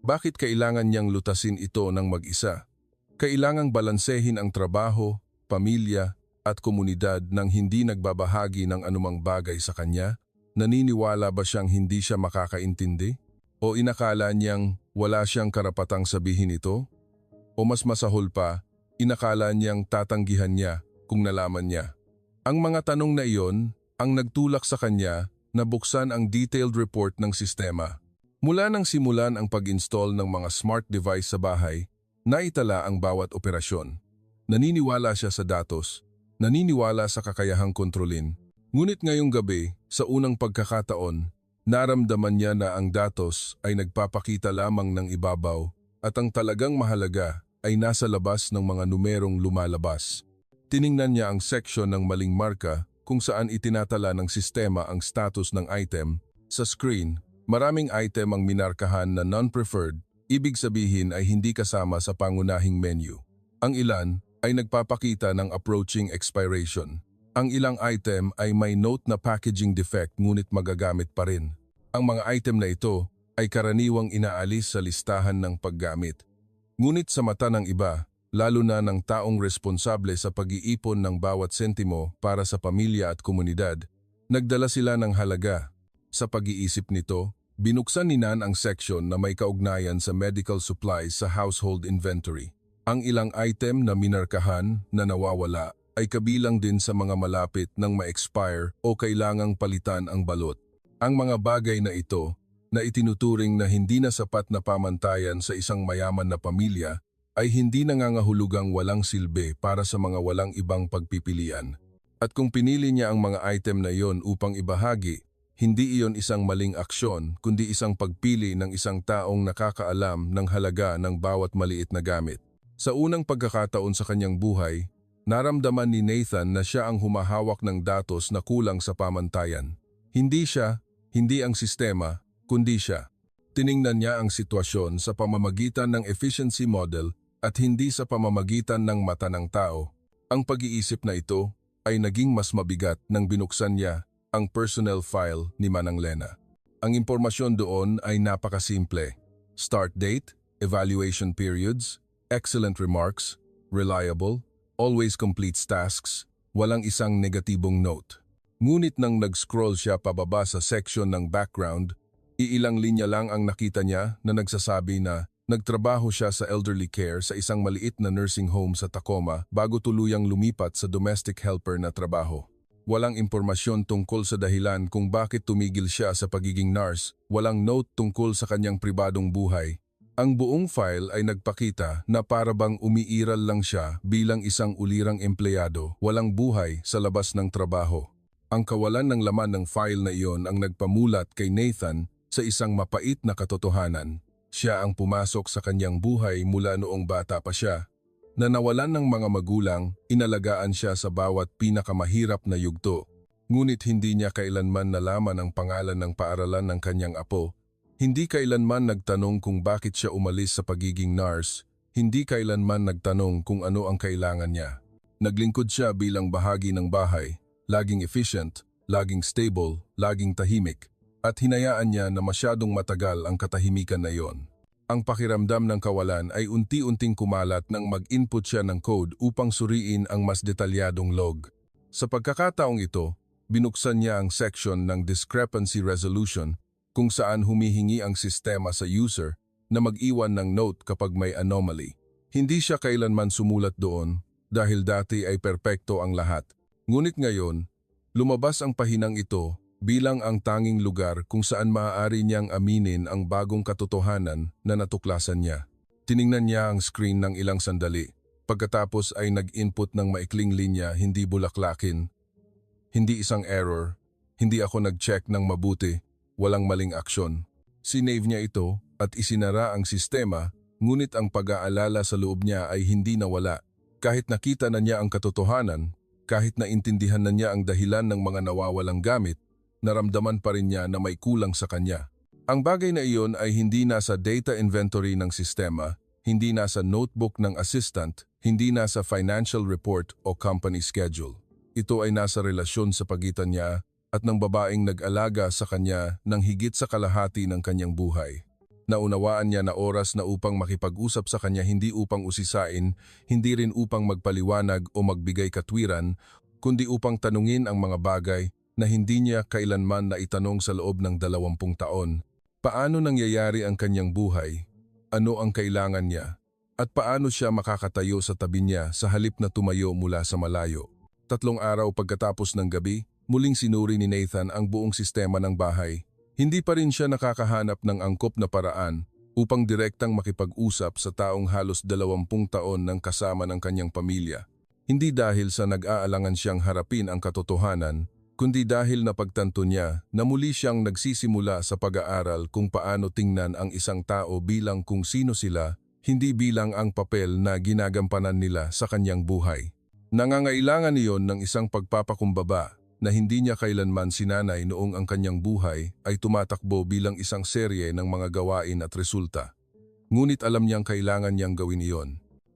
Bakit kailangan niyang lutasin ito ng mag-isa? Kailangang balansehin ang trabaho, pamilya, at komunidad nang hindi nagbabahagi ng anumang bagay sa kanya? Naniniwala ba siyang hindi siya makakaintindi? O inakala niyang wala siyang karapatang sabihin ito? O mas masahol pa, inakala niyang tatanggihan niya kung nalaman niya. Ang mga tanong na iyon ang nagtulak sa kanya na buksan ang detailed report ng sistema. Mula nang simulan ang pag-install ng mga smart device sa bahay, naitala ang bawat operasyon. Naniniwala siya sa datos, naniniwala sa kakayahang kontrolin. Ngunit ngayong gabi, sa unang pagkakataon, naramdaman niya na ang datos ay nagpapakita lamang ng ibabaw at ang talagang mahalaga ay nasa labas ng mga numerong lumalabas. Tiningnan niya ang section ng maling marka kung saan itinatala ng sistema ang status ng item. Sa screen, maraming item ang minarkahan na non-preferred, ibig sabihin ay hindi kasama sa pangunahing menu. Ang ilan ay nagpapakita ng approaching expiration. Ang ilang item ay may note na packaging defect ngunit magagamit pa rin. Ang mga item na ito ay karaniwang inaalis sa listahan ng paggamit. Ngunit sa mata ng iba, lalo na ng taong responsable sa pag-iipon ng bawat sentimo para sa pamilya at komunidad, nagdala sila ng halaga. Sa pag-iisip nito, binuksan ni Nan ang section na may kaugnayan sa medical supplies sa household inventory. Ang ilang item na minarkahan na nawawala ay kabilang din sa mga malapit ng ma-expire o kailangang palitan ang balot. Ang mga bagay na ito na itinuturing na hindi na sapat na pamantayan sa isang mayaman na pamilya ay hindi nangangahulugang walang silbi para sa mga walang ibang pagpipilian. At kung pinili niya ang mga item na iyon upang ibahagi, hindi iyon isang maling aksyon kundi isang pagpili ng isang taong nakakaalam ng halaga ng bawat maliit na gamit. Sa unang pagkakataon sa kanyang buhay, naramdaman ni Nathan na siya ang humahawak ng datos na kulang sa pamantayan. Hindi siya, hindi ang sistema, kundi siya. Tiningnan niya ang sitwasyon sa pamamagitan ng efficiency model at hindi sa pamamagitan ng mata ng tao. Ang pag-iisip na ito ay naging mas mabigat nang binuksan niya ang personal file ni Manang Lena. Ang impormasyon doon ay napakasimple. Start date, evaluation periods, excellent remarks, reliable, always completes tasks, walang isang negatibong note. Ngunit nang nag-scroll siya pababa sa section ng background, iilang linya lang ang nakita niya na nagsasabi na nagtrabaho siya sa elderly care sa isang maliit na nursing home sa Tacoma bago tuluyang lumipat sa domestic helper na trabaho. Walang impormasyon tungkol sa dahilan kung bakit tumigil siya sa pagiging nurse, walang note tungkol sa kanyang pribadong buhay. Ang buong file ay nagpakita na parabang umiiral lang siya bilang isang ulirang empleyado, walang buhay sa labas ng trabaho. Ang kawalan ng laman ng file na iyon ang nagpamulat kay Nathan sa isang mapait na katotohanan. Siya ang pumasok sa kanyang buhay mula noong bata pa siya. Na nawalan ng mga magulang, inalagaan siya sa bawat pinakamahirap na yugto. Ngunit hindi niya kailanman nalaman ang pangalan ng paaralan ng kanyang apo. Hindi kailanman nagtanong kung bakit siya umalis sa pagiging nurse, hindi kailanman nagtanong kung ano ang kailangan niya. Naglingkod siya bilang bahagi ng bahay, laging efficient, laging stable, laging tahimik, at hinayaan niya na masyadong matagal ang katahimikan na iyon. Ang pakiramdam ng kawalan ay unti-unting kumalat nang mag-input siya ng code upang suriin ang mas detalyadong log. Sa pagkakataong ito, binuksan niya ang section ng discrepancy resolution kung saan humihingi ang sistema sa user na mag-iwan ng note kapag may anomaly. Hindi siya kailanman sumulat doon dahil dati ay perpekto ang lahat. Ngunit ngayon, lumabas ang pahinang ito bilang ang tanging lugar kung saan maaari niyang aminin ang bagong katotohanan na natuklasan niya. Tiningnan niya ang screen ng ilang sandali. Pagkatapos ay nag-input ng maikling linya, hindi bulaklakin. Hindi isang error. Hindi ako nag-check ng mabuti. Walang maling aksyon. Sinave niya ito at isinara ang sistema, ngunit ang pag-aalala sa loob niya ay hindi nawala. Kahit nakita na niya ang katotohanan, kahit naintindihan na niya ang dahilan ng mga nawawalang gamit, naramdaman pa rin niya na may kulang sa kanya. Ang bagay na iyon ay hindi nasa data inventory ng sistema, hindi nasa notebook ng assistant, hindi nasa financial report o company schedule. Ito ay nasa relasyon sa pagitan niya at ng babaeng nag-alaga sa kanya ng higit sa kalahati ng kanyang buhay. Naunawaan niya na oras na upang makipag-usap sa kanya hindi upang usisain, hindi rin upang magpaliwanag o magbigay katwiran, kundi upang tanungin ang mga bagay na hindi niya kailanman na itanong sa loob ng 20 taon. Paano nangyayari ang kanyang buhay? Ano ang kailangan niya? At paano siya makakatayo sa tabi niya sa halip na tumayo mula sa malayo? 3 araw pagkatapos ng gabi, muling sinuri ni Nathan ang buong sistema ng bahay. Hindi pa rin siya nakakahanap ng angkop na paraan upang direktang makipag-usap sa taong halos 20 taon ng kasama ng kanyang pamilya. Hindi dahil sa nag-aalangan siyang harapin ang katotohanan, kundi dahil napagtanto niya na muli siyang nagsisimula sa pag-aaral kung paano tingnan ang isang tao bilang kung sino sila, hindi bilang ang papel na ginagampanan nila sa kanyang buhay. Nangangailangan iyon ng isang pagpapakumbaba na hindi niya kailanman sinanay noong ang kanyang buhay ay tumatakbo bilang isang serye ng mga gawain at resulta. Ngunit alam niyang kailangan niyang gawin iyon.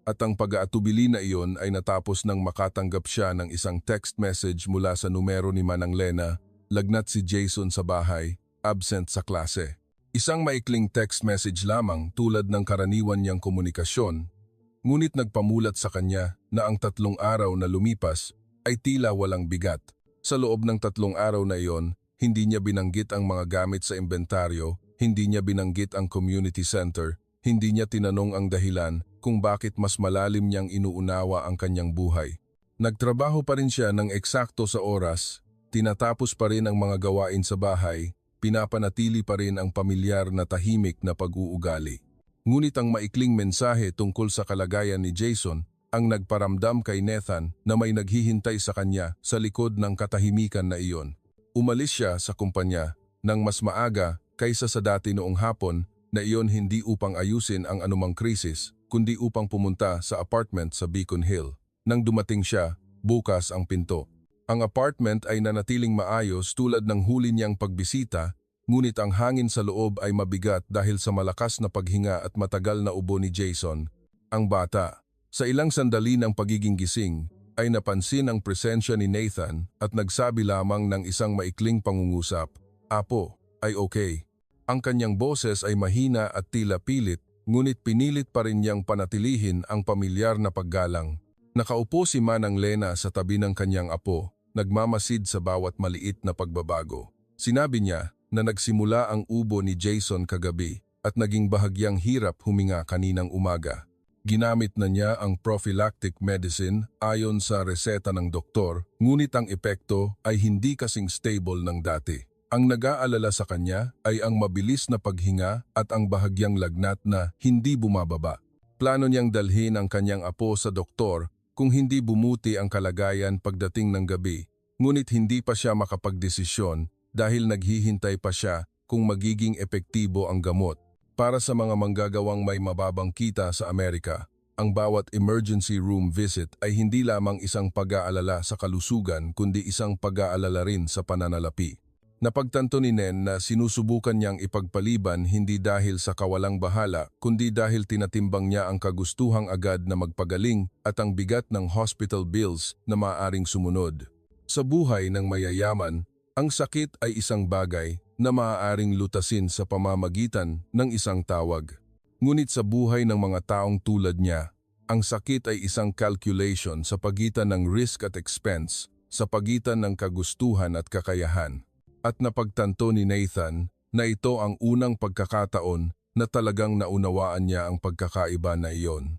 At ang pag-aatubili na iyon ay natapos nang makatanggap siya ng isang text message mula sa numero ni Manang Lena, lagnat si Jason sa bahay, absent sa klase. Isang maikling text message lamang tulad ng karaniwan niyang komunikasyon, ngunit nagpamulat sa kanya na ang 3 araw na lumipas ay tila walang bigat. Sa loob ng 3 araw na iyon, hindi niya binanggit ang mga gamit sa inventaryo, hindi niya binanggit ang community center, hindi niya tinanong ang dahilan kung bakit mas malalim niyang inuunawa ang kanyang buhay. Nagtrabaho pa rin siya ng eksakto sa oras, tinatapos pa rin ang mga gawain sa bahay, pinapanatili pa rin ang pamilyar na tahimik na pag-uugali. Ngunit ang maikling mensahe tungkol sa kalagayan ni Jason ang nagparamdam kay Nathan na may naghihintay sa kanya sa likod ng katahimikan na iyon. Umalis siya sa kumpanya ng mas maaga kaysa sa dati noong hapon na iyon, hindi upang ayusin ang anumang krisis, kundi upang pumunta sa apartment sa Beacon Hill. Nang dumating siya, bukas ang pinto. Ang apartment ay nanatiling maayos tulad ng huli niyang pagbisita, ngunit ang hangin sa loob ay mabigat dahil sa malakas na paghinga at matagal na ubo ni Jason. Ang bata, sa ilang sandali ng pagiging gising, ay napansin ang presensya ni Nathan at nagsabi lamang ng isang maikling pangungusap, "Apo, ay okay." Ang kanyang boses ay mahina at tila pilit, ngunit pinilit pa rin niyang panatilihin ang pamilyar na paggalang. Nakaupo si Manang Lena sa tabi ng kanyang apo, nagmamasid sa bawat maliit na pagbabago. Sinabi niya na nagsimula ang ubo ni Jason kagabi at naging bahagyang hirap huminga kaninang umaga. Ginamit na niya ang prophylactic medicine ayon sa reseta ng doktor, ngunit ang epekto ay hindi kasing stable ng dati. Ang nag-aalala sa kanya ay ang mabilis na paghinga at ang bahagyang lagnat na hindi bumababa. Plano niyang dalhin ang kanyang apo sa doktor kung hindi bumuti ang kalagayan pagdating ng gabi, ngunit hindi pa siya makapagdesisyon dahil naghihintay pa siya kung magiging epektibo ang gamot. Para sa mga manggagawang may mababang kita sa Amerika, ang bawat emergency room visit ay hindi lamang isang pag-aalala sa kalusugan kundi isang pag-aalala rin sa pananalapi. Napagtanto ni Nen na sinusubukan niyang ipagpaliban hindi dahil sa kawalang bahala kundi dahil tinatimbang niya ang kagustuhang agad na magpagaling at ang bigat ng hospital bills na maaaring sumunod. Sa buhay ng mayayaman, ang sakit ay isang bagay na maaaring lutasin sa pamamagitan ng isang tawag. Ngunit sa buhay ng mga taong tulad niya, ang sakit ay isang calculation sa pagitan ng risk at expense, sa pagitan ng kagustuhan at kakayahan. At napagtanto ni Nathan na ito ang unang pagkakataon na talagang naunawaan niya ang pagkakaiba na iyon.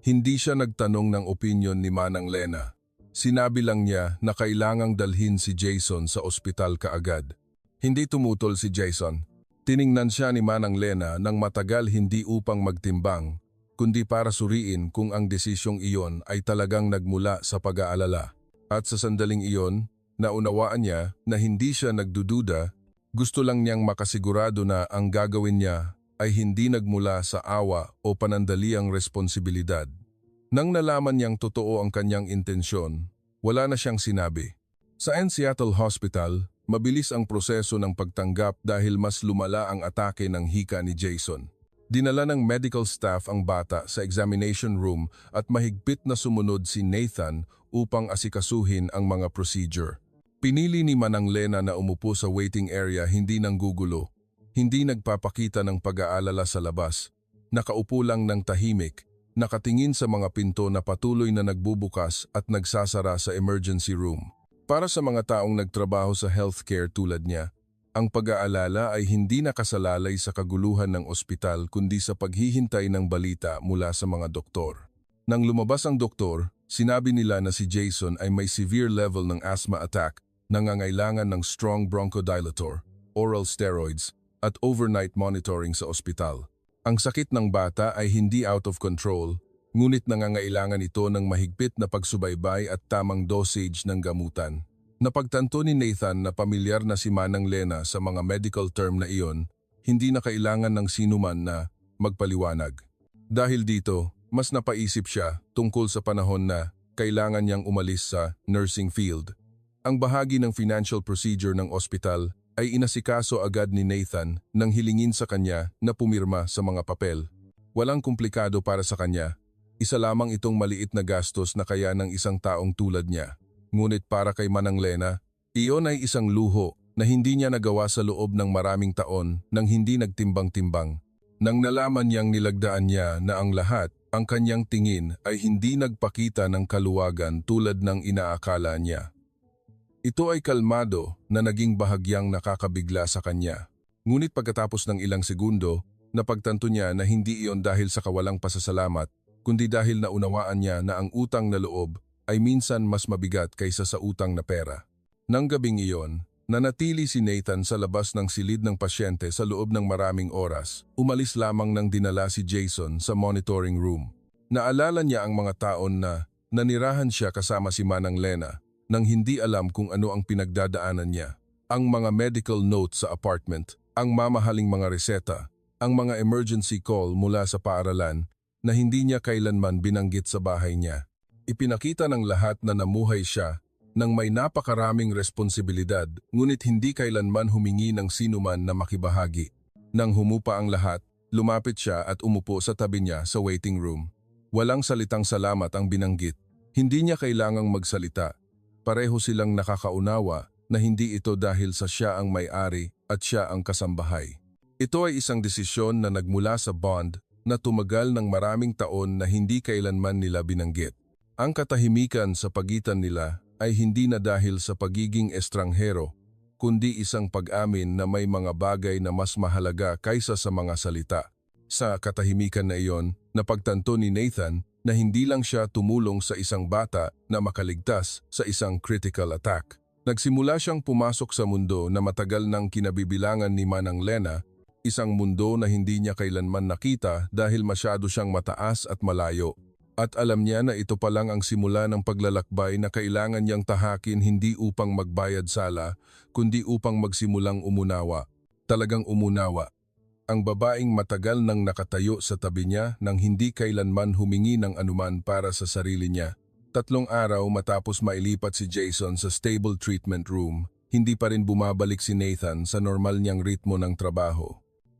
Hindi siya nagtanong ng opinyon ni Manang Lena. Sinabi lang niya na kailangang dalhin si Jason sa ospital kaagad. Hindi tumutol si Jason. Tiningnan siya ni Manang Lena ng matagal hindi upang magtimbang, kundi para suriin kung ang desisyong iyon ay talagang nagmula sa pag-aalala. At sa sandaling iyon, naunawaan niya na hindi siya nagdududa, gusto lang niyang makasigurado na ang gagawin niya ay hindi nagmula sa awa o panandaliang responsibilidad. Nang nalaman niyang totoo ang kanyang intensyon, wala na siyang sinabi. Sa Seattle Hospital, mabilis ang proseso ng pagtanggap dahil mas lumala ang atake ng hika ni Jason. Dinala ng medical staff ang bata sa examination room at mahigpit na sumunod si Nathan upang asikasuhin ang mga procedure. Pinili ni Manang Lena na umupo sa waiting area, hindi nanggugulo, hindi nagpapakita ng pag-aalala sa labas. Nakaupo lang ng tahimik, nakatingin sa mga pinto na patuloy na nagbubukas at nagsasara sa emergency room. Para sa mga taong nagtrabaho sa healthcare tulad niya, ang pag-aalala ay hindi nakasalalay sa kaguluhan ng ospital kundi sa paghihintay ng balita mula sa mga doktor. Nang lumabas ang doktor, sinabi nila na si Jason ay may severe level ng asthma attack, nangangailangan ng strong bronchodilator, oral steroids, at overnight monitoring sa ospital. Ang sakit ng bata ay hindi out of control, ngunit nangangailangan ito ng mahigpit na pagsubaybay at tamang dosage ng gamutan. Napagtanto ni Nathan na pamilyar na si Manang Lena sa mga medical term na iyon, hindi na kailangan ng sinuman na magpaliwanag. Dahil dito, mas napaisip siya tungkol sa panahon na kailangan niyang umalis sa nursing field. Ang bahagi ng financial procedure ng ospital ay inasikaso agad ni Nathan nang hilingin sa kanya na pumirma sa mga papel. Walang komplikado para sa kanya. Isa lamang itong maliit na gastos na kaya ng isang taong tulad niya. Ngunit para kay Manang Lena, iyon ay isang luho na hindi niya nagawa sa loob ng maraming taon nang hindi nagtimbang-timbang. Nang nalaman niyang nilagdaan niya na ang lahat, ang kanyang tingin ay hindi nagpakita ng kaluwagan tulad ng inaakala niya. Ito ay kalmado na naging bahagyang nakakabigla sa kanya. Ngunit pagkatapos ng ilang segundo, napagtanto niya na hindi iyon dahil sa kawalang pasasalamat, kundi dahil naunawaan niya na ang utang na loob ay minsan mas mabigat kaysa sa utang na pera. Nang gabing iyon, nanatili si Nathan sa labas ng silid ng pasyente sa loob ng maraming oras. Umalis lamang nang dinala si Jason sa monitoring room. Naalala niya ang mga taon na nanirahan siya kasama si Manang Lena nang hindi alam kung ano ang pinagdadaanan niya. Ang mga medical notes sa apartment, ang mamahaling mga reseta, ang mga emergency call mula sa paaralan na hindi niya kailanman binanggit sa bahay niya. Ipinakita ng lahat na namuhay siya nang may napakaraming responsibilidad ngunit hindi kailanman humingi ng sinuman na makibahagi. Nang humupa ang lahat, lumapit siya at umupo sa tabi niya sa waiting room. Walang salitang salamat ang binanggit. Hindi niya kailangang magsalita. Pareho silang nakakaunawa na hindi ito dahil sa siya ang may-ari at siya ang kasambahay. Ito ay isang desisyon na nagmula sa bond na tumagal ng maraming taon na hindi kailanman nila binanggit. Ang katahimikan sa pagitan nila ay hindi na dahil sa pagiging estranghero, kundi isang pag-amin na may mga bagay na mas mahalaga kaysa sa mga salita. Sa katahimikan na iyon, napagtanto ni Nathan na hindi lang siya tumulong sa isang bata na makaligtas sa isang critical attack. Nagsimula siyang pumasok sa mundo na matagal nang kinabibilangan ni Manang Lena, isang mundo na hindi niya kailanman nakita dahil masyado siyang mataas at malayo. At alam niya na ito pa lang ang simula ng paglalakbay na kailangan niyang tahakin hindi upang magbayad sala, kundi upang magsimulang umunawa. Talagang umunawa. Ang babaeng matagal nang nakatayo sa tabi niya nang hindi kailanman humingi ng anuman para sa sarili niya. 3 araw matapos mailipat si Jason sa stable treatment room, hindi pa rin bumabalik si Nathan sa normal niyang ritmo ng trabaho.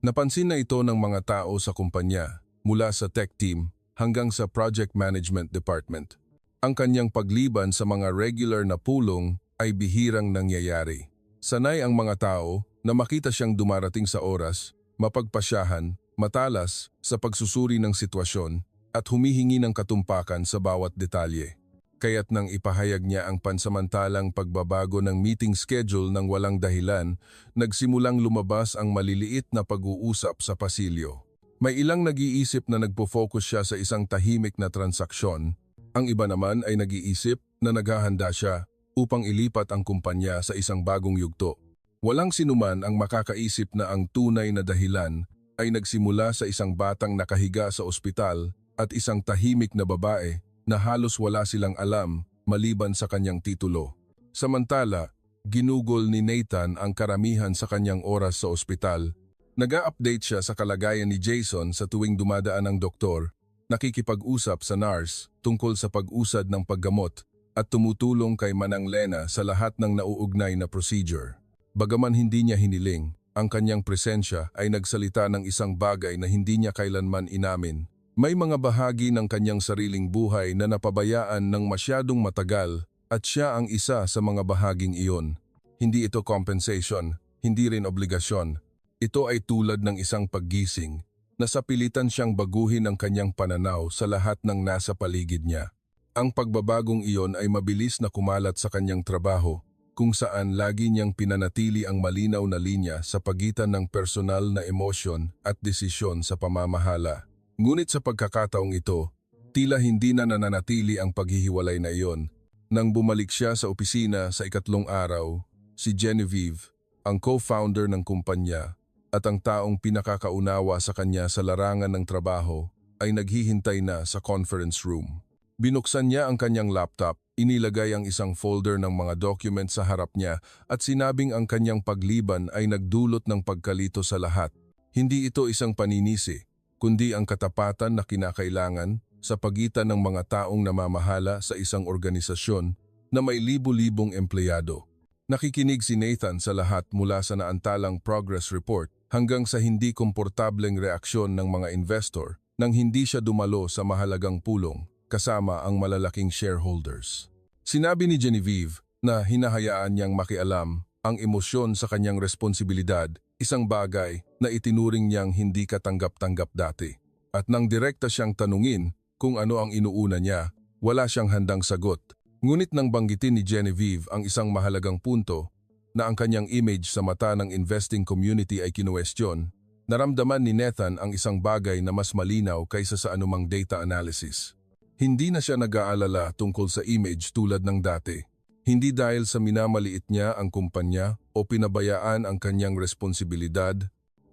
Napansin na ito ng mga tao sa kumpanya, mula sa tech team hanggang sa project management department. Ang kanyang pagliban sa mga regular na pulong ay bihirang nangyayari. Sanay ang mga tao na makita siyang dumarating sa oras, mapagpasyahan, matalas sa pagsusuri ng sitwasyon at humihingi ng katumpakan sa bawat detalye. Kaya't nang ipahayag niya ang pansamantalang pagbabago ng meeting schedule ng walang dahilan, nagsimulang lumabas ang maliliit na pag-uusap sa pasilyo. May ilang nag-iisip na nagpo-focus siya sa isang tahimik na transaksyon. Ang iba naman ay nag-iisip na naghahanda siya upang ilipat ang kumpanya sa isang bagong yugto. Walang sinuman ang makakaisip na ang tunay na dahilan ay nagsimula sa isang batang nakahiga sa ospital at isang tahimik na babae na halos wala silang alam maliban sa kanyang titulo. Samantala, ginugol ni Nathan ang karamihan sa kanyang oras sa ospital. Nag-a-update siya sa kalagayan ni Jason sa tuwing dumadaan ang doktor, nakikipag-usap sa nurse tungkol sa pag-usad ng paggamot at tumutulong kay Manang Lena sa lahat ng nauugnay na procedure. Bagaman hindi niya hiniling, ang kanyang presensya ay nagsalita ng isang bagay na hindi niya kailanman inamin. May mga bahagi ng kanyang sariling buhay na napabayaan ng masyadong matagal at siya ang isa sa mga bahaging iyon. Hindi ito compensation, hindi rin obligasyon. Ito ay tulad ng isang paggising na sapilitan siyang baguhin ang kanyang pananaw sa lahat ng nasa paligid niya. Ang pagbabagong iyon ay mabilis na kumalat sa kanyang trabaho, kung saan lagi niyang pinanatili ang malinaw na linya sa pagitan ng personal na emosyon at desisyon sa pamamahala. Ngunit sa pagkakataong ito, tila hindi na nananatili ang paghihiwalay na iyon. Nang bumalik siya sa opisina sa 3 araw, si Genevieve, ang co-founder ng kumpanya, at ang taong pinakakaunawa sa kanya sa larangan ng trabaho ay naghihintay na sa conference room. Binuksan niya ang kanyang laptop, inilagay ang isang folder ng mga document sa harap niya at sinabing ang kanyang pagliban ay nagdulot ng pagkalito sa lahat. Hindi ito isang paninisi, kundi ang katapatan na kinakailangan sa pagitan ng mga taong namamahala sa isang organisasyon na may libu-libong empleyado. Nakikinig si Nathan sa lahat mula sa naantalang progress report hanggang sa hindi komportableng reaksyon ng mga investor nang hindi siya dumalo sa mahalagang pulong kasama ang malalaking shareholders. Sinabi ni Genevieve na hinahayaan niyang makialam ang emosyon sa kanyang responsibilidad, isang bagay na itinuring niyang hindi katanggap-tanggap dati. At nang direkta siyang tanungin kung ano ang inuuna niya, wala siyang handang sagot. Ngunit nang banggitin ni Genevieve ang isang mahalagang punto na ang kanyang image sa mata ng investing community ay kinuwestiyon, naramdaman ni Nathan ang isang bagay na mas malinaw kaysa sa anumang data analysis. Hindi na siya nag-aalala tungkol sa image tulad ng dati. Hindi dahil sa minamaliit niya ang kumpanya o pinabayaan ang kanyang responsibilidad,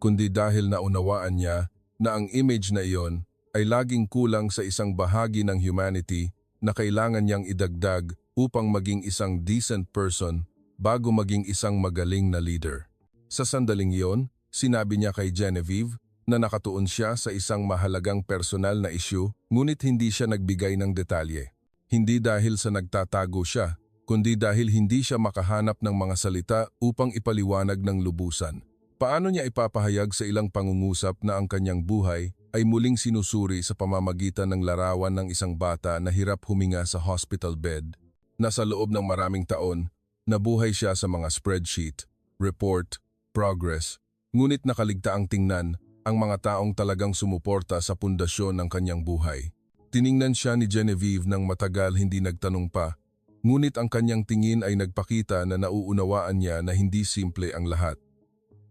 kundi dahil naunawaan niya na ang image na iyon ay laging kulang sa isang bahagi ng humanity na kailangan niyang idagdag upang maging isang decent person bago maging isang magaling na leader. Sa sandaling iyon, sinabi niya kay Genevieve na nakatuon siya sa isang mahalagang personal na issue, ngunit hindi siya nagbigay ng detalye. Hindi dahil sa nagtatago siya, kundi dahil hindi siya makahanap ng mga salita upang ipaliwanag ng lubusan. Paano niya ipapahayag sa ilang pangungusap na ang kanyang buhay ay muling sinusuri sa pamamagitan ng larawan ng isang bata na hirap huminga sa hospital bed, na sa loob ng maraming taon, nabuhay siya sa mga spreadsheet, report, progress, ngunit nakaligtaang tingnan ang mga taong talagang sumuporta sa pundasyon ng kanyang buhay. Tiningnan siya ni Genevieve ng matagal, hindi nagtanong pa, ngunit ang kanyang tingin ay nagpakita na nauunawaan niya na hindi simple ang lahat.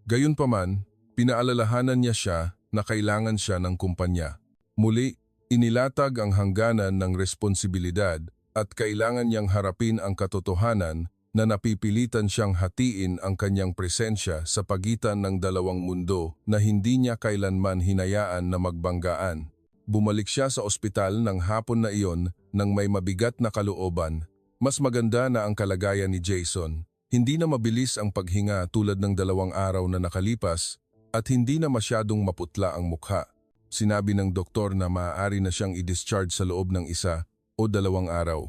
Gayunpaman, pinaalalahanan niya siya na kailangan siya ng kumpanya. Muli, inilatag ang hangganan ng responsibilidad at kailangan niyang harapin ang katotohanan na napipilitan siyang hatiin ang kanyang presensya sa pagitan ng dalawang mundo na hindi niya kailanman hinayaan na magbanggaan. Bumalik siya sa ospital ng hapon na iyon nang may mabigat na kalooban. Mas maganda na ang kalagayan ni Jason. Hindi na mabilis ang paghinga tulad ng 2 araw na nakalipas at hindi na masyadong maputla ang mukha. Sinabi ng doktor na maaari na siyang i-discharge sa loob ng 1 o 2 araw.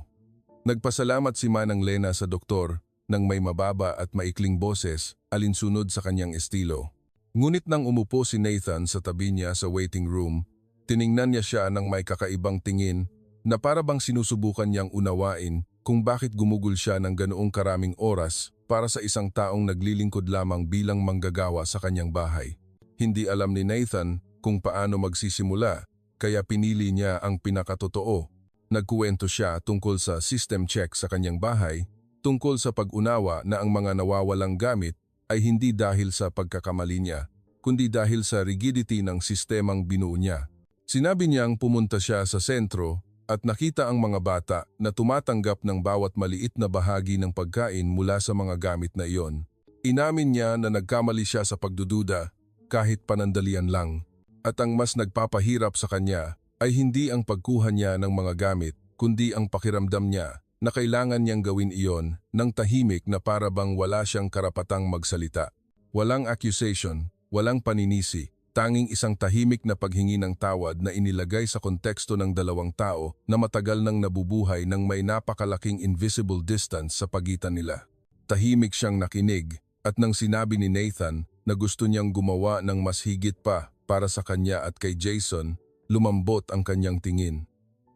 Nagpasalamat si Manang Lena sa doktor nang may mababa at maikling boses alinsunod sa kanyang estilo. Ngunit nang umupo si Nathan sa tabi niya sa waiting room, tiningnan niya siya ng may kakaibang tingin na para bang sinusubukan niyang unawain kung bakit gumugol siya ng ganoong karaming oras para sa isang taong naglilingkod lamang bilang manggagawa sa kanyang bahay. Hindi alam ni Nathan kung paano magsisimula, kaya pinili niya ang pinakatotoo. Nagkuwento siya tungkol sa system check sa kanyang bahay, tungkol sa pag-unawa na ang mga nawawalang gamit ay hindi dahil sa pagkakamali niya, kundi dahil sa rigidity ng sistemang binuo niya. Sinabi niyang pumunta siya sa sentro at nakita ang mga bata na tumatanggap ng bawat maliit na bahagi ng pagkain mula sa mga gamit na iyon. Inamin niya na nagkamali siya sa pagdududa kahit panandalian lang, at ang mas nagpapahirap sa kanya ay hindi ang pagkuha niya ng mga gamit, kundi ang pakiramdam niya na kailangan niyang gawin iyon ng tahimik na para bang wala siyang karapatang magsalita. Walang accusation, walang paninisi. Tanging isang tahimik na paghingi ng tawad na inilagay sa konteksto ng 2 tao na matagal nang nabubuhay ng may napakalaking invisible distance sa pagitan nila. Tahimik siyang nakinig at nang sinabi ni Nathan na gusto niyang gumawa ng mas higit pa para sa kanya at kay Jason, lumambot ang kanyang tingin.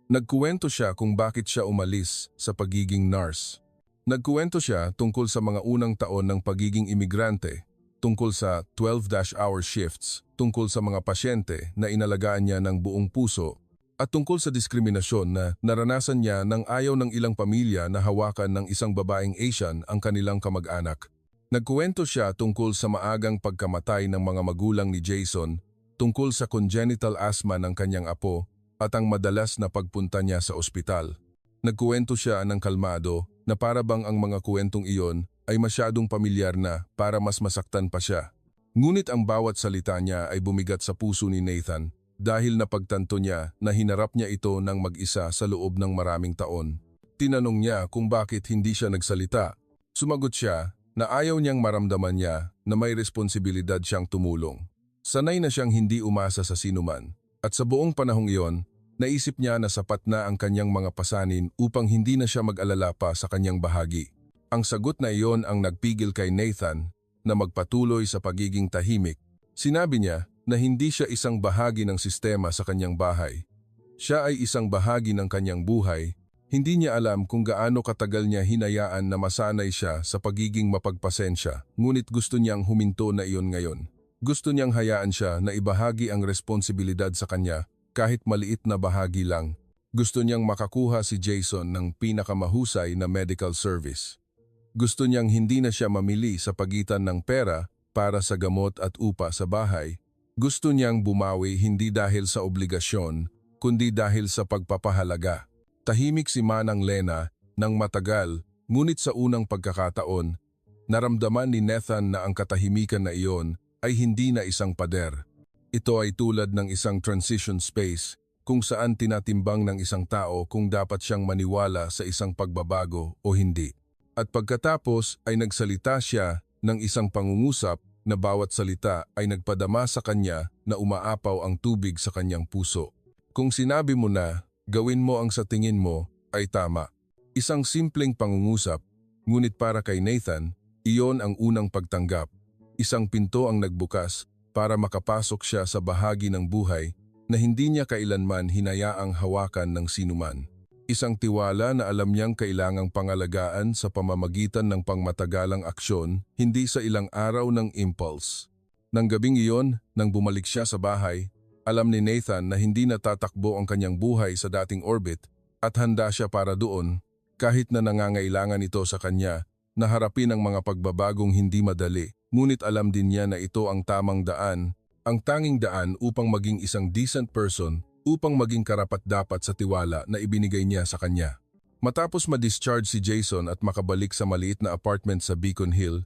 Nagkuwento siya kung bakit siya umalis sa pagiging nurse. Nagkuwento siya tungkol sa mga unang taon ng pagiging imigrante, tungkol sa 12-hour shifts, tungkol sa mga pasyente na inalagaan niya ng buong puso, at tungkol sa diskriminasyon na naranasan niya nang ayaw ng ilang pamilya na hawakan ng isang babaeng Asian ang kanilang kamag-anak. Nagkuwento siya tungkol sa maagang pagkamatay ng mga magulang ni Jason, tungkol sa congenital asthma ng kanyang apo at ang madalas na pagpunta niya sa ospital. Nagkuwento siya ng kalmado na para bang ang mga kuwentong iyon ay masyadong pamilyar na para mas masaktan pa siya. Ngunit ang bawat salita niya ay bumigat sa puso ni Nathan dahil napagtanto niya na hinarap niya ito ng mag-isa sa loob ng maraming taon. Tinanong niya kung bakit hindi siya nagsalita. Sumagot siya na ayaw niyang maramdaman niya na may responsibilidad siyang tumulong. Sanay na siyang hindi umasa sa sinuman. At sa buong panahong iyon, naisip niya na sapat na ang kanyang mga pasanin upang hindi na siya mag-alala pa sa kanyang bahagi. Ang sagot na iyon ang nagpigil kay Nathan na magpatuloy sa pagiging tahimik. Sinabi niya na hindi siya isang bahagi ng sistema sa kanyang bahay. Siya ay isang bahagi ng kanyang buhay. Hindi niya alam kung gaano katagal niya hinayaan na masanay siya sa pagiging mapagpasensya, ngunit gusto niyang huminto na iyon ngayon. Gusto niyang hayaan siya na ibahagi ang responsibilidad sa kanya kahit maliit na bahagi lang. Gusto niyang makakuha si Jason ng pinakamahusay na medical service. Gusto niyang hindi na siya mamili sa pagitan ng pera para sa gamot at upa sa bahay. Gusto niyang bumawi hindi dahil sa obligasyon, kundi dahil sa pagpapahalaga. Tahimik si Manang Lena nang matagal, ngunit sa unang pagkakataon, naramdaman ni Nathan na ang katahimikan na iyon ay hindi na isang pader. Ito ay tulad ng isang transition space kung saan tinatimbang ng isang tao kung dapat siyang maniwala sa isang pagbabago o hindi. At pagkatapos ay nagsalita siya ng isang pangungusap na bawat salita ay nagpadama sa kanya na umaapaw ang tubig sa kanyang puso. Kung sinabi mo na, gawin mo ang sa tingin mo, ay tama. Isang simpleng pangungusap, ngunit para kay Nathan, iyon ang unang pagtanggap. Isang pinto ang nagbukas para makapasok siya sa bahagi ng buhay na hindi niya kailanman hinayaang hawakan ng sinuman. Isang tiwala na alam niyang kailangang pangalagaan sa pamamagitan ng pangmatagalang aksyon, hindi sa ilang araw ng impulse. Nang gabing iyon, nang bumalik siya sa bahay, alam ni Nathan na hindi natatakbo ang kanyang buhay sa dating orbit at handa siya para doon kahit na nangangailangan ito sa kanya na harapin ang mga pagbabagong hindi madali. Ngunit alam din niya na ito ang tamang daan, ang tanging daan upang maging isang decent person, upang maging karapat-dapat sa tiwala na ibinigay niya sa kanya. Matapos ma-discharge si Jason at makabalik sa maliit na apartment sa Beacon Hill,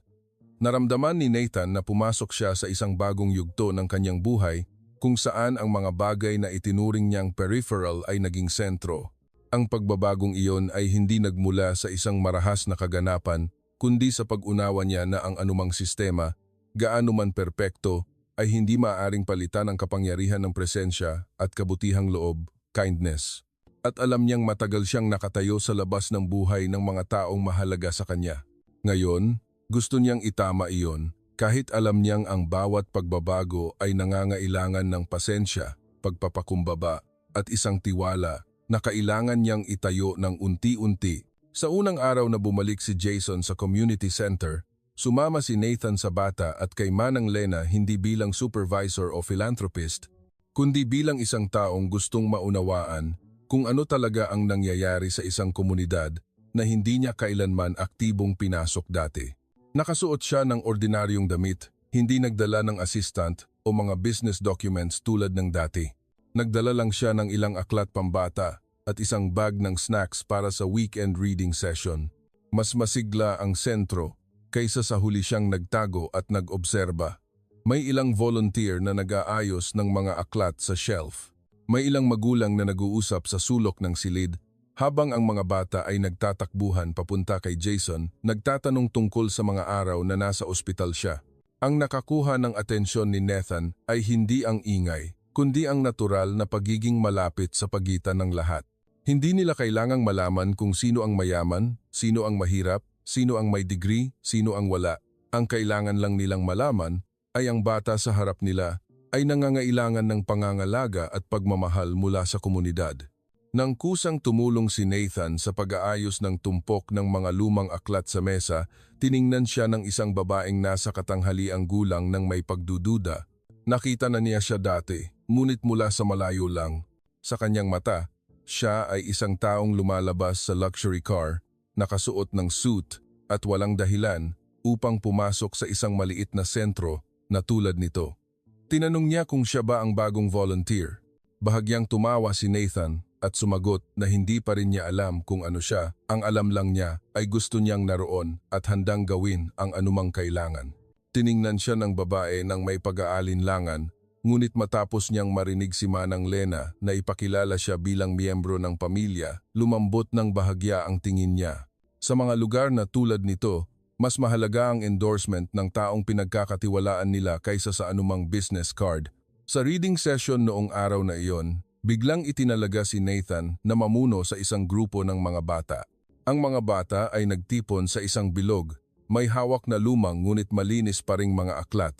naramdaman ni Nathan na pumasok siya sa isang bagong yugto ng kanyang buhay kung saan ang mga bagay na itinuring niyang peripheral ay naging sentro. Ang pagbabagong iyon ay hindi nagmula sa isang marahas na kaganapan, kundi sa pag-unawa niya na ang anumang sistema, gaano man perpekto, ay hindi maaaring palitan ang kapangyarihan ng presensya at kabutihang loob, kindness. At alam niyang matagal siyang nakatayo sa labas ng buhay ng mga taong mahalaga sa kanya. Ngayon, gusto niyang itama iyon. Kahit alam niyang ang bawat pagbabago ay nangangailangan ng pasensya, pagpapakumbaba at isang tiwala na kailangan niyang itayo ng unti-unti. Sa unang araw na bumalik si Jason sa community center, sumama si Nathan sa bata at kay Manang Lena hindi bilang supervisor o philanthropist, kundi bilang isang taong gustong maunawaan kung ano talaga ang nangyayari sa isang komunidad na hindi niya kailanman aktibong pinasok dati. Nakasuot siya ng ordinaryong damit, hindi nagdala ng assistant o mga business documents tulad ng dati. Nagdala lang siya ng ilang aklat pambata at isang bag ng snacks para sa weekend reading session. Mas masigla ang sentro kaysa sa huli siyang nagtago at nag-obserba. May ilang volunteer na nag-aayos ng mga aklat sa shelf. May ilang magulang na nag-uusap sa sulok ng silid. Habang ang mga bata ay nagtatakbuhan papunta kay Jason, nagtatanong tungkol sa mga araw na nasa ospital siya. Ang nakakuha ng atensyon ni Nathan ay hindi ang ingay, kundi ang natural na pagiging malapit sa pagitan ng lahat. Hindi nila kailangang malaman kung sino ang mayaman, sino ang mahirap, sino ang may degree, sino ang wala. Ang kailangan lang nilang malaman ay ang bata sa harap nila ay nangangailangan ng pangangalaga at pagmamahal mula sa komunidad. Nang kusang tumulong si Nathan sa pag-aayos ng tumpok ng mga lumang aklat sa mesa, tiningnan siya ng isang babaeng nasa katanghaliang gulang ng may pagdududa. Nakita na niya siya dati, ngunit mula sa malayo lang. Sa kanyang mata, siya ay isang taong lumalabas sa luxury car, nakasuot ng suit at walang dahilan upang pumasok sa isang maliit na sentro na tulad nito. Tinanong niya kung siya ba ang bagong volunteer. Bahagyang tumawa si Nathan at sumagot na hindi pa rin niya alam kung ano siya. Ang alam lang niya ay gusto niyang naroon at handang gawin ang anumang kailangan. Tiningnan siya ng babae ng may pag-aalinlangan, ngunit matapos niyang marinig si Manang Lena na ipakilala siya bilang miyembro ng pamilya, lumambot ng bahagya ang tingin niya. Sa mga lugar na tulad nito, Mas mahalaga ang endorsement ng taong pinagkakatiwalaan nila kaysa sa anumang business card. Sa reading session noong araw na iyon, biglang itinalaga si Nathan na mamuno sa isang grupo ng mga bata. Ang mga bata ay nagtipon sa isang bilog, may hawak na lumang ngunit malinis pa ring mga aklat.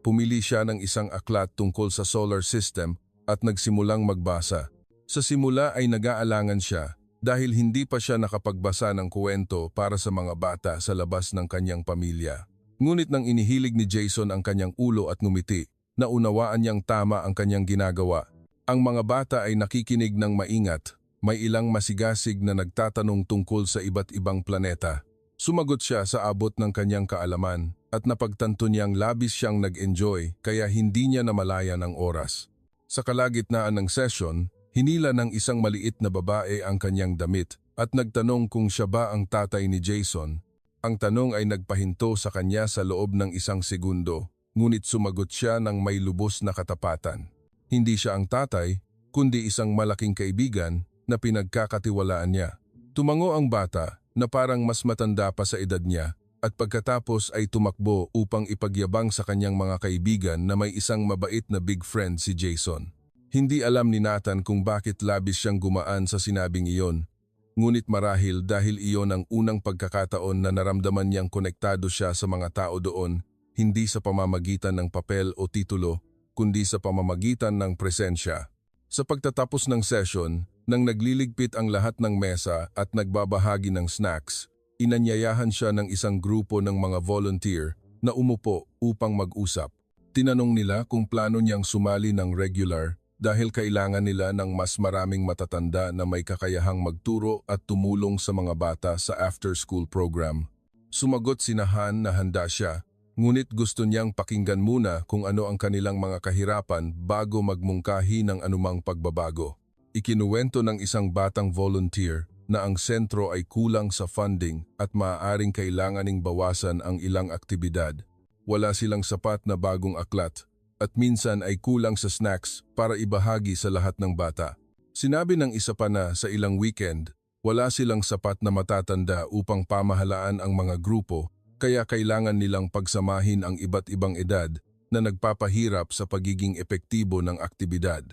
Pumili siya ng isang aklat tungkol sa solar system at nagsimulang magbasa. Sa simula ay nag-aalangan siya dahil hindi pa siya nakapagbasa ng kwento para sa mga bata sa labas ng kanyang pamilya. Ngunit nang inihilig ni Jason ang kanyang ulo at ngumiti, naunawaan niyang tama ang kanyang ginagawa. Ang mga bata ay nakikinig ng maingat, may ilang masigasig na nagtatanong tungkol sa iba't ibang planeta. Sumagot siya sa abot ng kanyang kaalaman at napagtanto niyang labis siyang nag-enjoy kaya hindi niya namalayan ang oras. Sa kalagitnaan ng session, hinila ng isang maliit na babae ang kanyang damit at nagtanong kung siya ba ang tatay ni Jason. Ang tanong ay nagpahinto sa kanya sa loob ng isang segundo, ngunit sumagot siya ng may lubos na katapatan. Hindi siya ang tatay, kundi isang malaking kaibigan na pinagkakatiwalaan niya. Tumango ang bata na parang mas matanda pa sa edad niya at pagkatapos ay tumakbo upang ipagyabang sa kanyang mga kaibigan na may isang mabait na big friend si Jason. Hindi alam ni Nathan kung bakit labis siyang gumaan sa sinabing iyon. Ngunit marahil dahil iyon ang unang pagkakataon na naramdaman niyang konektado siya sa mga tao doon, hindi sa pamamagitan ng papel o titulo, kundi sa pamamagitan ng presensya. Sa pagtatapos ng session, nang nagliligpit ang lahat ng mesa at nagbabahagi ng snacks, inanyayahan siya ng isang grupo ng mga volunteer na umupo upang mag-usap. Tinanong nila kung plano niyang sumali ng regular dahil kailangan nila ng mas maraming matatanda na may kakayahang magturo at tumulong sa mga bata sa after-school program. Sumagot si Han na handa siya, ngunit gusto niyang pakinggan muna kung ano ang kanilang mga kahirapan bago magmungkahi ng anumang pagbabago. Ikinuwento ng isang batang volunteer na ang sentro ay kulang sa funding at maaaring kailanganing bawasan ang ilang aktibidad. Wala silang sapat na bagong aklat at minsan ay kulang sa snacks para ibahagi sa lahat ng bata. Sinabi ng isa pa na sa ilang weekend, wala silang sapat na matatanda upang pamahalaan ang mga grupo kaya kailangan nilang pagsamahin ang iba't ibang edad na nagpapahirap sa pagiging epektibo ng aktibidad.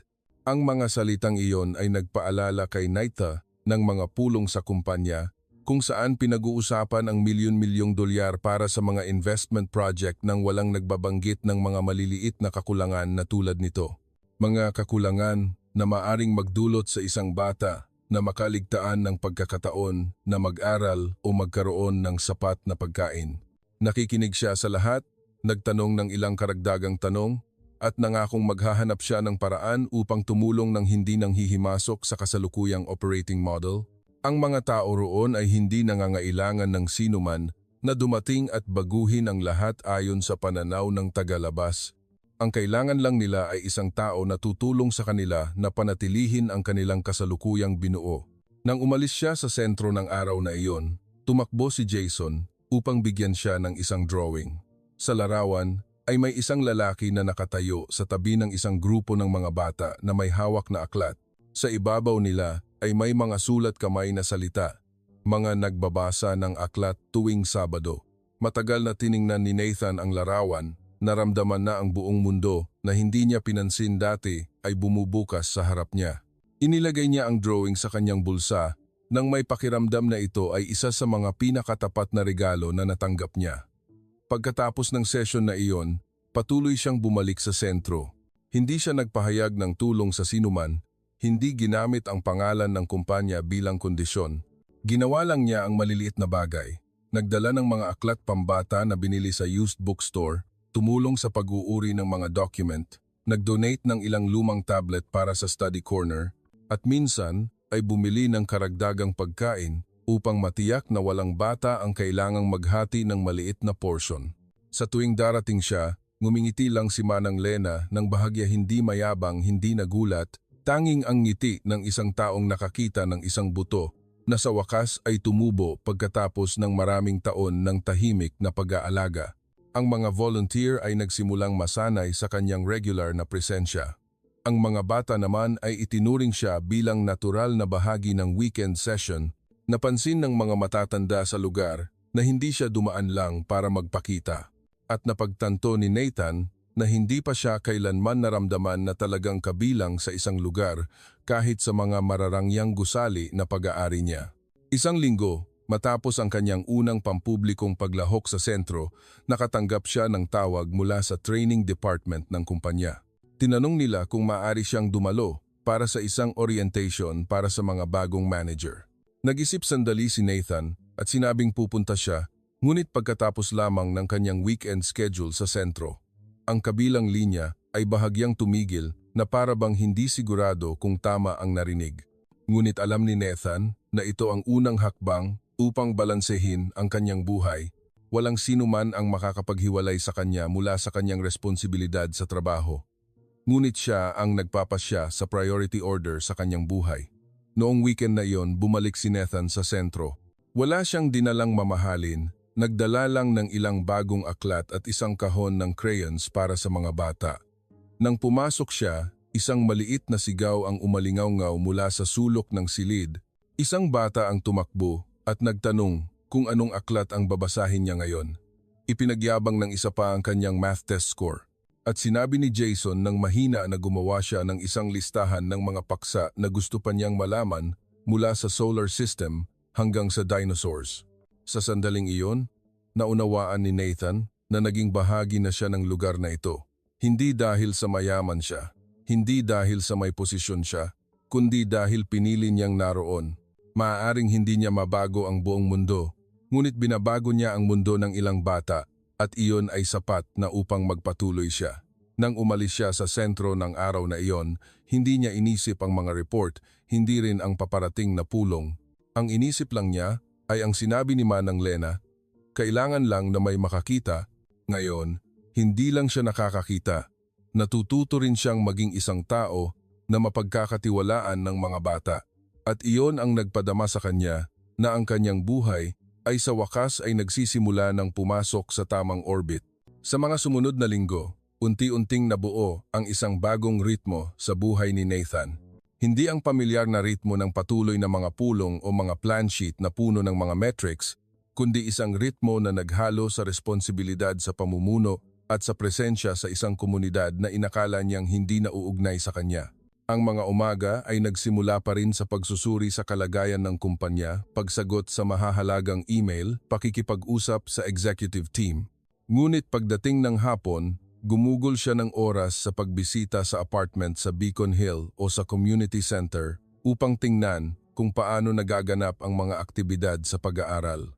Ang mga salitang iyon ay nagpaalala kay Nathan ng mga pulong sa kumpanya kung saan pinag-uusapan ang milyon-milyong dolyar para sa mga investment project nang walang nagbabanggit ng mga maliliit na kakulangan na tulad nito. Mga kakulangan na maaring magdulot sa isang bata na makaligtaan ng pagkakataon na mag-aral o magkaroon ng sapat na pagkain. Nakikinig siya sa lahat, nagtanong ng ilang karagdagang tanong, at nangakong maghahanap siya ng paraan upang tumulong ng hindi nanghihimasok sa kasalukuyang operating model. Ang mga tao roon ay hindi nangangailangan ng sinuman na dumating at baguhin ang lahat ayon sa pananaw ng tagalabas. Ang kailangan lang nila ay isang tao na tutulong sa kanila na panatilihin ang kanilang kasalukuyang binuo. Nang umalis siya sa sentro ng araw na iyon, tumakbo si Jason upang bigyan siya ng isang drawing. Sa larawan ay may isang lalaki na nakatayo sa tabi ng isang grupo ng mga bata na may hawak na aklat. Sa ibabaw nila ay may mga sulat kamay na salita, mga nagbabasa ng aklat tuwing Sabado. Matagal na tiningnan ni Nathan ang larawan, naramdaman na ang buong mundo na hindi niya pinansin dati ay bumubukas sa harap niya. Inilagay niya ang drawing sa kanyang bulsa nang may pakiramdam na ito ay isa sa mga pinakatapat na regalo na natanggap niya. Pagkatapos ng session na iyon, patuloy siyang bumalik sa sentro. Hindi siya nagpahayag ng tulong sa sinuman, hindi ginamit ang pangalan ng kumpanya bilang kondisyon. Ginawa lang niya ang maliliit na bagay. Nagdala ng mga aklat pambata na binili sa used bookstore, tumulong sa pag-uuri ng mga document, nag-donate ng ilang lumang tablet para sa study corner, at minsan ay bumili ng karagdagang pagkain upang matiyak na walang bata ang kailangang maghati ng maliit na portion. Sa tuwing darating siya, ngumingiti lang si Manang Lena nang bahagya hindi mayabang, hindi nagulat, tanging ang ngiti ng isang taong nakakita ng isang buto na sa wakas ay tumubo pagkatapos ng maraming taon ng tahimik na pag-aalaga. Ang mga volunteer ay nagsimulang masanay sa kanyang regular na presensya. Ang mga bata naman ay itinuring siya bilang natural na bahagi ng weekend session. Napansin ng mga matatanda sa lugar na hindi siya dumaan lang para magpakita. At napagtanto ni Nathan na hindi pa siya kailanman naramdaman na talagang kabilang sa isang lugar kahit sa mga mararangyang gusali na pag-aari niya. Isang linggo, matapos ang kanyang unang pampublikong paglahok sa sentro, nakatanggap siya ng tawag mula sa training department ng kumpanya. Tinanong nila kung maaari siyang dumalo para sa isang orientation para sa mga bagong manager. Nag-isip sandali si Nathan at sinabing pupunta siya, ngunit pagkatapos lamang ng kanyang weekend schedule sa sentro, ang kabilang linya ay bahagyang tumigil na para bang hindi sigurado kung tama ang narinig. Ngunit alam ni Nathan na ito ang unang hakbang upang balansehin ang kanyang buhay. Walang sino man ang makakapaghiwalay sa kanya mula sa kanyang responsibilidad sa trabaho. Ngunit siya ang nagpapasya sa priority order sa kanyang buhay. Noong weekend na iyon, bumalik si Nathan sa sentro. Wala siyang dinalang mamahalin, nagdala lang ng ilang bagong aklat at isang kahon ng crayons para sa mga bata. Nang pumasok siya, isang maliit na sigaw ang umalingaw-ngaw mula sa sulok ng silid. Isang bata ang tumakbo at nagtanong kung anong aklat ang babasahin niya ngayon. Ipinagyabang ng isa pa ang kanyang math test score. At sinabi ni Jason nang mahina na gumawa siya ng isang listahan ng mga paksa na gusto pa niyang malaman mula sa solar system hanggang sa dinosaurs. Sa sandaling iyon, naunawaan ni Nathan na naging bahagi na siya ng lugar na ito. Hindi dahil sa mayaman siya, hindi dahil sa may posisyon siya, kundi dahil pinili niyang naroon. Maaaring hindi niya mabago ang buong mundo, ngunit binabago niya ang mundo ng ilang bata at iyon ay sapat na upang magpatuloy siya. Nang umalis siya sa sentro ng araw na iyon, hindi niya inisip ang mga report, hindi rin ang paparating na pulong. Ang inisip lang niya ay ang sinabi ni Manang Lena, kailangan lang na may makakita. Ngayon, hindi lang siya nakakakita. Natututo rin siyang maging isang tao na mapagkakatiwalaan ng mga bata. At iyon ang nagpadama sa kanya na ang kanyang buhay ay sa wakas ay nagsisimula ng pumasok sa tamang orbit. Sa mga sumunod na linggo, unti-unting nabuo ang isang bagong ritmo sa buhay ni Nathan. Hindi ang pamilyar na ritmo ng patuloy na mga pulong o mga plan sheet na puno ng mga metrics, kundi isang ritmo na naghalo sa responsibilidad sa pamumuno at sa presensya sa isang komunidad na inakala niyang hindi nauugnay sa kanya. Ang mga umaga ay nagsimula pa rin sa pagsusuri sa kalagayan ng kumpanya, pagsagot sa mahahalagang email, pakikipag-usap sa executive team. Ngunit pagdating ng hapon, gumugol siya ng oras sa pagbisita sa apartment sa Beacon Hill o sa community center upang tingnan kung paano nagaganap ang mga aktibidad sa pag-aaral.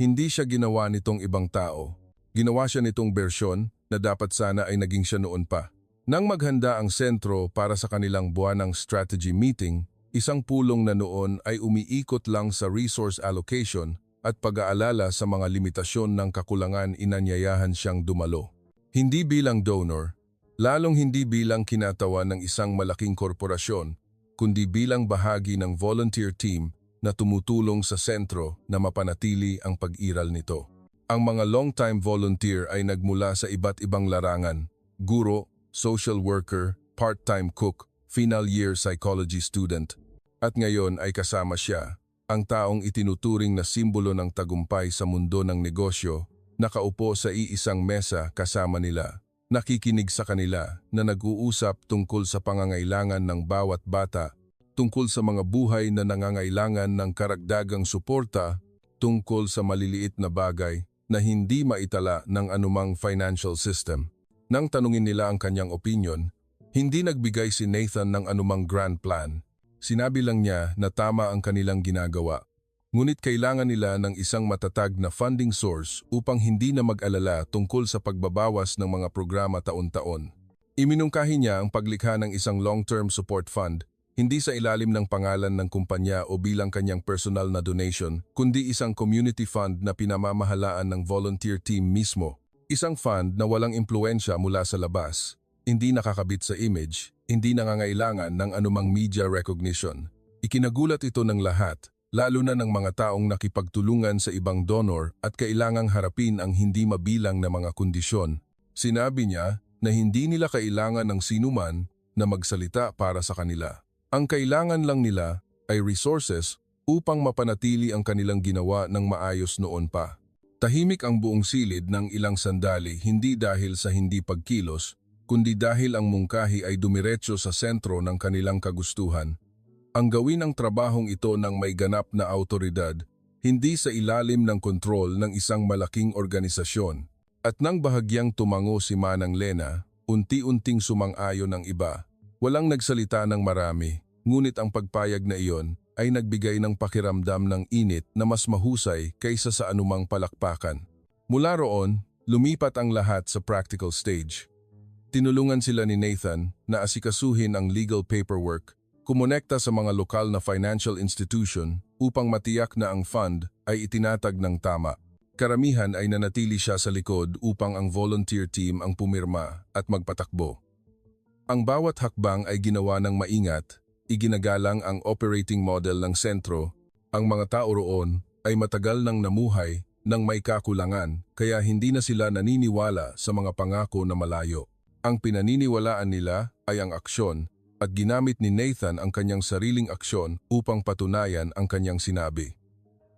Hindi siya ginawa nitong ibang tao. Ginawa siya nitong bersyon na dapat sana ay naging siya noon pa. Nang maghanda ang sentro para sa kanilang buwanang strategy meeting, isang pulong na noon ay umiikot lang sa resource allocation at pag-aalala sa mga limitasyon ng kakulangan inanyayahan siyang dumalo. Hindi bilang donor, lalong hindi bilang kinatawan ng isang malaking korporasyon, kundi bilang bahagi ng volunteer team na tumutulong sa sentro na mapanatili ang pag-iral nito. Ang mga long-time volunteer ay nagmula sa iba't ibang larangan, guro, social worker, part-time cook, final year psychology student, at ngayon ay kasama siya, ang taong itinuturing na simbolo ng tagumpay sa mundo ng negosyo, nakaupo sa iisang mesa kasama nila, nakikinig sa kanila na nag-uusap tungkol sa pangangailangan ng bawat bata, tungkol sa mga buhay na nangangailangan ng karagdagang suporta, tungkol sa maliliit na bagay na hindi maitala ng anumang financial system. Nang tanungin nila ang kanyang opinion, hindi nagbigay si Nathan ng anumang grand plan. Sinabi lang niya na tama ang kanilang ginagawa. Ngunit kailangan nila ng isang matatag na funding source upang hindi na mag-alala tungkol sa pagbabawas ng mga programa taon-taon. Iminungkahi niya ang paglikha ng isang long-term support fund, hindi sa ilalim ng pangalan ng kumpanya o bilang kanyang personal na donation, kundi isang community fund na pinamamahalaan ng volunteer team mismo. Isang fund na walang impluensya mula sa labas, hindi nakakabit sa image, hindi nangangailangan ng anumang media recognition. Ikinagulat ito ng lahat, lalo na ng mga taong nakipagtulungan sa ibang donor at kailangang harapin ang hindi mabilang na mga kondisyon. Sinabi niya na hindi nila kailangan ng sinuman na magsalita para sa kanila. Ang kailangan lang nila ay resources upang mapanatili ang kanilang ginawa ng maayos noon pa. Tahimik ang buong silid ng ilang sandali hindi dahil sa hindi pagkilos, kundi dahil ang mungkahi ay dumiretso sa sentro ng kanilang kagustuhan. Ang gawin ang trabahong ito ng may ganap na awtoridad, hindi sa ilalim ng kontrol ng isang malaking organisasyon. At nang bahagyang tumango si Manang Lena, unti-unting sumang-ayon ang iba. Walang nagsalita ng marami, ngunit ang pagpayag na iyon ay nagbigay ng pakiramdam ng init na mas mahusay kaysa sa anumang palakpakan. Mula roon, lumipat ang lahat sa practical stage. Tinulungan sila ni Nathan na asikasuhin ang legal paperwork, kumonekta sa mga lokal na financial institution upang matiyak na ang fund ay itinatag ng tama. Karamihan ay nanatili siya sa likod upang ang volunteer team ang pumirma at magpatakbo. Ang bawat hakbang ay ginawa ng maingat, iginagalang ang operating model ng sentro. Ang mga tao roon ay matagal nang namuhay ng may kakulangan kaya hindi na sila naniniwala sa mga pangako na malayo. Ang pinaniniwalaan nila ay ang aksyon at ginamit ni Nathan ang kanyang sariling aksyon upang patunayan ang kanyang sinabi.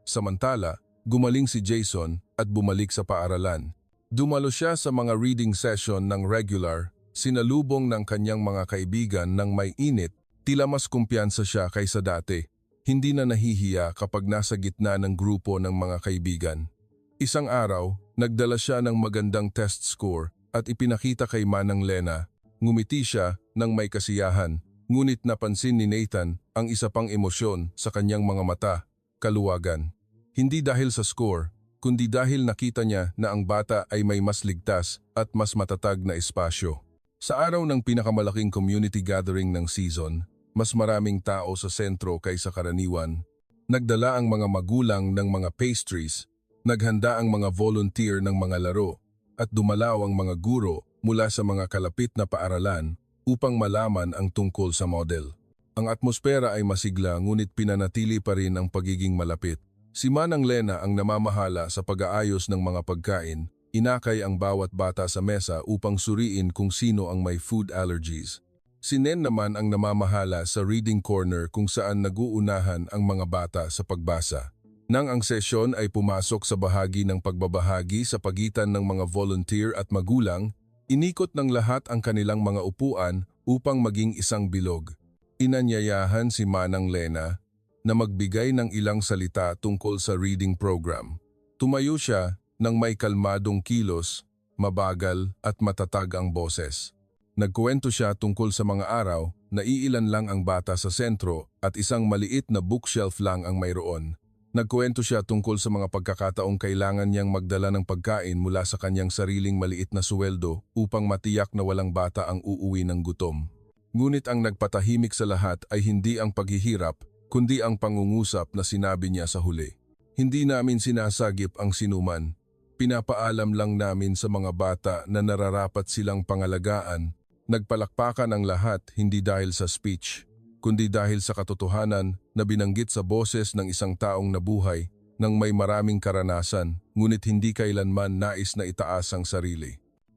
Samantala, gumaling si Jason at bumalik sa paaralan. Dumalo siya sa mga reading session ng regular, sinalubong ng kanyang mga kaibigan ng may init, tila mas kumpiyansa siya kaysa dati. Hindi na nahihiya kapag nasa gitna ng grupo ng mga kaibigan. Isang araw, nagdala siya ng magandang test score at ipinakita kay Manang Lena. Ngumiti siya ng may kasiyahan, ngunit napansin ni Nathan ang isa pang emosyon sa kanyang mga mata, kaluwagan. Hindi dahil sa score, kundi dahil nakita niya na ang bata ay may mas ligtas at mas matatag na espasyo. Sa araw ng pinakamalaking community gathering ng season, mas maraming tao sa sentro kaysa karaniwan. Nagdala ang mga magulang ng mga pastries, naghanda ang mga volunteer ng mga laro, at dumalaw ang mga guro mula sa mga kalapit na paaralan upang malaman ang tungkol sa model. Ang atmosfera ay masigla ngunit pinanatili pa rin ang pagiging malapit. Si Manang Lena ang namamahala sa pag-aayos ng mga pagkain, inakay ang bawat bata sa mesa upang suriin kung sino ang may food allergies. Si Nen naman ang namamahala sa reading corner kung saan naguunahan ang mga bata sa pagbasa. Nang ang sesyon ay pumasok sa bahagi ng pagbabahagi sa pagitan ng mga volunteer at magulang, inikot ng lahat ang kanilang mga upuan upang maging isang bilog. Inanyayahan si Manang Lena na magbigay ng ilang salita tungkol sa reading program. Tumayo siya ng may kalmadong kilos, mabagal at matatag ang boses. Nagkuwento siya tungkol sa mga araw na iilan lang ang bata sa sentro at isang maliit na bookshelf lang ang mayroon. Nagkuwento siya tungkol sa mga pagkakataong kailangan niyang magdala ng pagkain mula sa kanyang sariling maliit na suweldo upang matiyak na walang bata ang uuwi ng gutom. Ngunit ang nagpatahimik sa lahat ay hindi ang paghihirap, kundi ang pangungusap na sinabi niya sa huli. Hindi namin sinasagip ang sinuman. Pinapaalam lang namin sa mga bata na nararapat silang pangalagaan. Nagpalakpakan ang lahat hindi dahil sa speech, kundi dahil sa katotohanan na binanggit sa boses ng isang taong nabuhay ng may maraming karanasan, ngunit hindi kailanman nais na itaas ang sarili.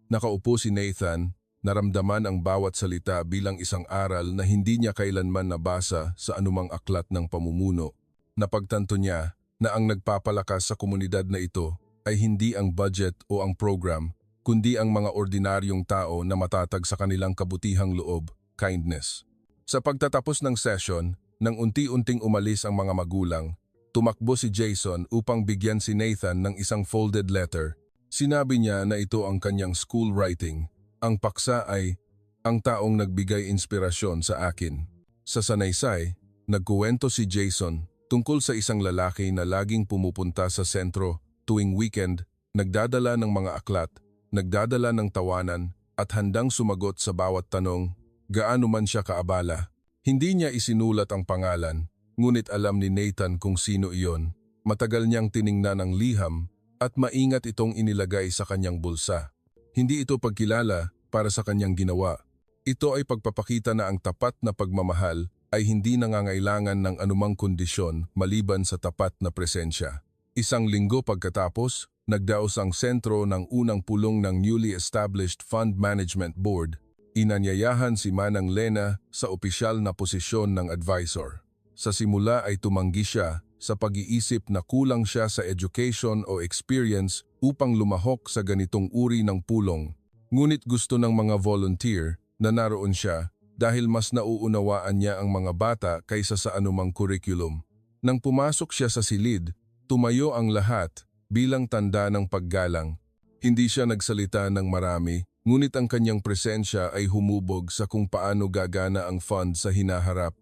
Nakaupo si Nathan, naramdaman ang bawat salita bilang isang aral na hindi niya kailanman nabasa sa anumang aklat ng pamumuno. Napagtanto niya na ang nagpapalakas sa komunidad na ito ay hindi ang budget o ang program, kundi ang mga ordinaryong tao na matatag sa kanilang kabutihang loob, kindness. Sa pagtatapos ng session, nang unti-unting umalis ang mga magulang, tumakbo si Jason upang bigyan si Nathan ng isang folded letter. Sinabi niya na ito ang kanyang school writing. Ang paksa ay, ang taong nagbigay inspirasyon sa akin. Sa sanaysay, nagkuwento si Jason tungkol sa isang lalaki na laging pumupunta sa sentro tuwing weekend, nagdadala ng mga aklat, nagdadala ng tawanan at handang sumagot sa bawat tanong, gaano man siya kaabala. Hindi niya isinulat ang pangalan, ngunit alam ni Nathan kung sino iyon. Matagal niyang tiningnan ang liham at maingat itong inilagay sa kanyang bulsa. Hindi ito pagkilala para sa kanyang ginawa. Ito ay pagpapakita na ang tapat na pagmamahal ay hindi nangangailangan ng anumang kondisyon maliban sa tapat na presensya. Isang linggo pagkatapos, nagdaos ang sentro ng unang pulong ng newly established Fund Management Board. Inanyayahan si Manang Lena sa opisyal na posisyon ng advisor. Sa simula ay tumanggi siya sa pag-iisip na kulang siya sa education o experience upang lumahok sa ganitong uri ng pulong. Ngunit gusto ng mga volunteer na naroon siya dahil mas nauunawaan niya ang mga bata kaysa sa anumang curriculum. Nang pumasok siya sa silid, tumayo ang lahat bilang tanda ng paggalang. Hindi siya nagsalita ng marami, ngunit ang kanyang presensya ay humubog sa kung paano gagana ang fund sa hinaharap.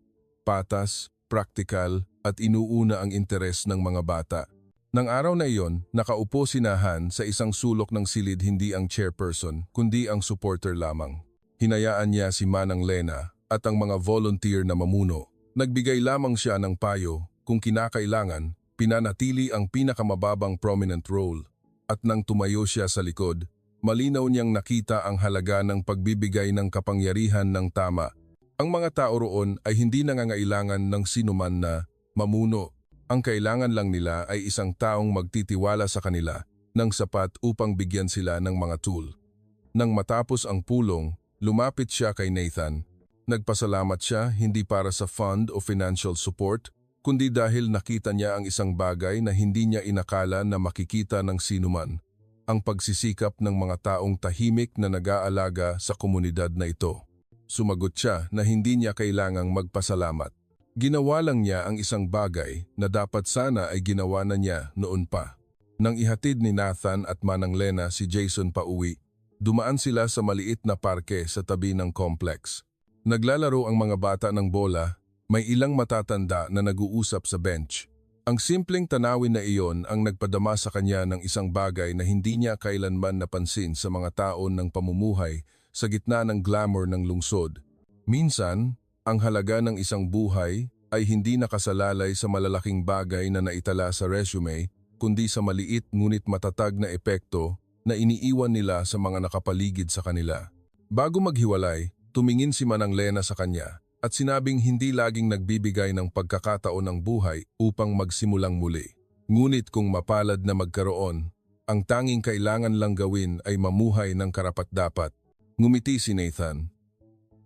Patas, praktikal, at inuuna ang interes ng mga bata. Nang araw na iyon, nakaupo si Han sa isang sulok ng silid, hindi ang chairperson, kundi ang supporter lamang. Hinayaan niya si Manang Lena at ang mga volunteer na mamuno. Nagbigay lamang siya ng payo kung kinakailangan, pinanatili ang pinakamababang prominent role. At nang tumayo siya sa likod, malinaw niyang nakita ang halaga ng pagbibigay ng kapangyarihan ng tama. Ang mga tao roon ay hindi nangangailangan ng sinuman na mamuno. Ang kailangan lang nila ay isang taong magtitiwala sa kanila ng sapat upang bigyan sila ng mga tool. Nang matapos ang pulong, lumapit siya kay Nathan. Nagpasalamat siya hindi para sa fund o financial support, kundi dahil nakita niya ang isang bagay na hindi niya inakala na makikita ng sinuman, ang pagsisikap ng mga taong tahimik na nag-aalaga sa komunidad na ito. Sumagot siya na hindi niya kailangang magpasalamat. Ginawa lang niya ang isang bagay na dapat sana ay ginawa na niya noon pa. Nang ihatid ni Nathan at Manang Lena si Jason pauwi, dumaan sila sa maliit na parke sa tabi ng complex. Naglalaro ang mga bata ng bola, may ilang matatanda na nag-uusap sa bench. Ang simpleng tanawin na iyon ang nagpadama sa kanya ng isang bagay na hindi niya kailanman napansin sa mga taon ng pamumuhay sa gitna ng glamour ng lungsod. Minsan, ang halaga ng isang buhay ay hindi nakasalalay sa malalaking bagay na naitala sa resume, kundi sa maliit ngunit matatag na epekto na iniiwan nila sa mga nakapaligid sa kanila. Bago maghiwalay, tumingin si Manang Lena sa kanya at sinabing hindi laging nagbibigay ng pagkakataon ng buhay upang magsimulang muli. Ngunit kung mapalad na magkaroon, ang tanging kailangan lang gawin ay mamuhay ng karapat-dapat. Ngumiti si Nathan.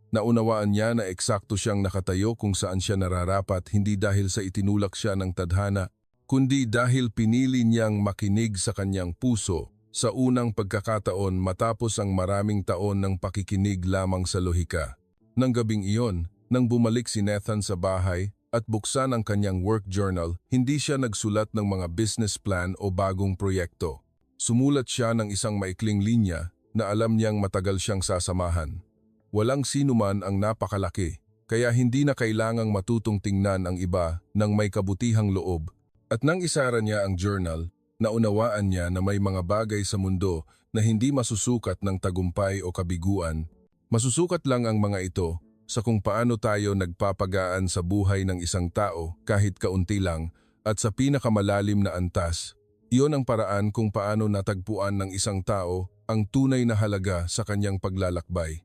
Naunawaan niya na eksakto siyang nakatayo kung saan siya nararapat, hindi dahil sa itinulak siya ng tadhana, kundi dahil pinili niyang makinig sa kanyang puso sa unang pagkakataon matapos ang maraming taon ng pakikinig lamang sa lohika. Nang gabing iyon, nang bumalik si Nathan sa bahay at buksan ang kanyang work journal, hindi siya nagsulat ng mga business plan o bagong proyekto. Sumulat siya ng isang maikling linya na alam niyang matagal siyang sasamahan. Walang sinuman ang napakalaki, kaya hindi na kailangang matutong tingnan ang iba ng may kabutihang loob. At nang isara niya ang journal, naunawaan niya na may mga bagay sa mundo na hindi masusukat ng tagumpay o kabiguan. Masusukat lang ang mga ito sa kung paano tayo nagpapagaan sa buhay ng isang tao kahit kaunti lang at sa pinakamalalim na antas. Iyon ang paraan kung paano natagpuan ng isang tao ang tunay na halaga sa kanyang paglalakbay.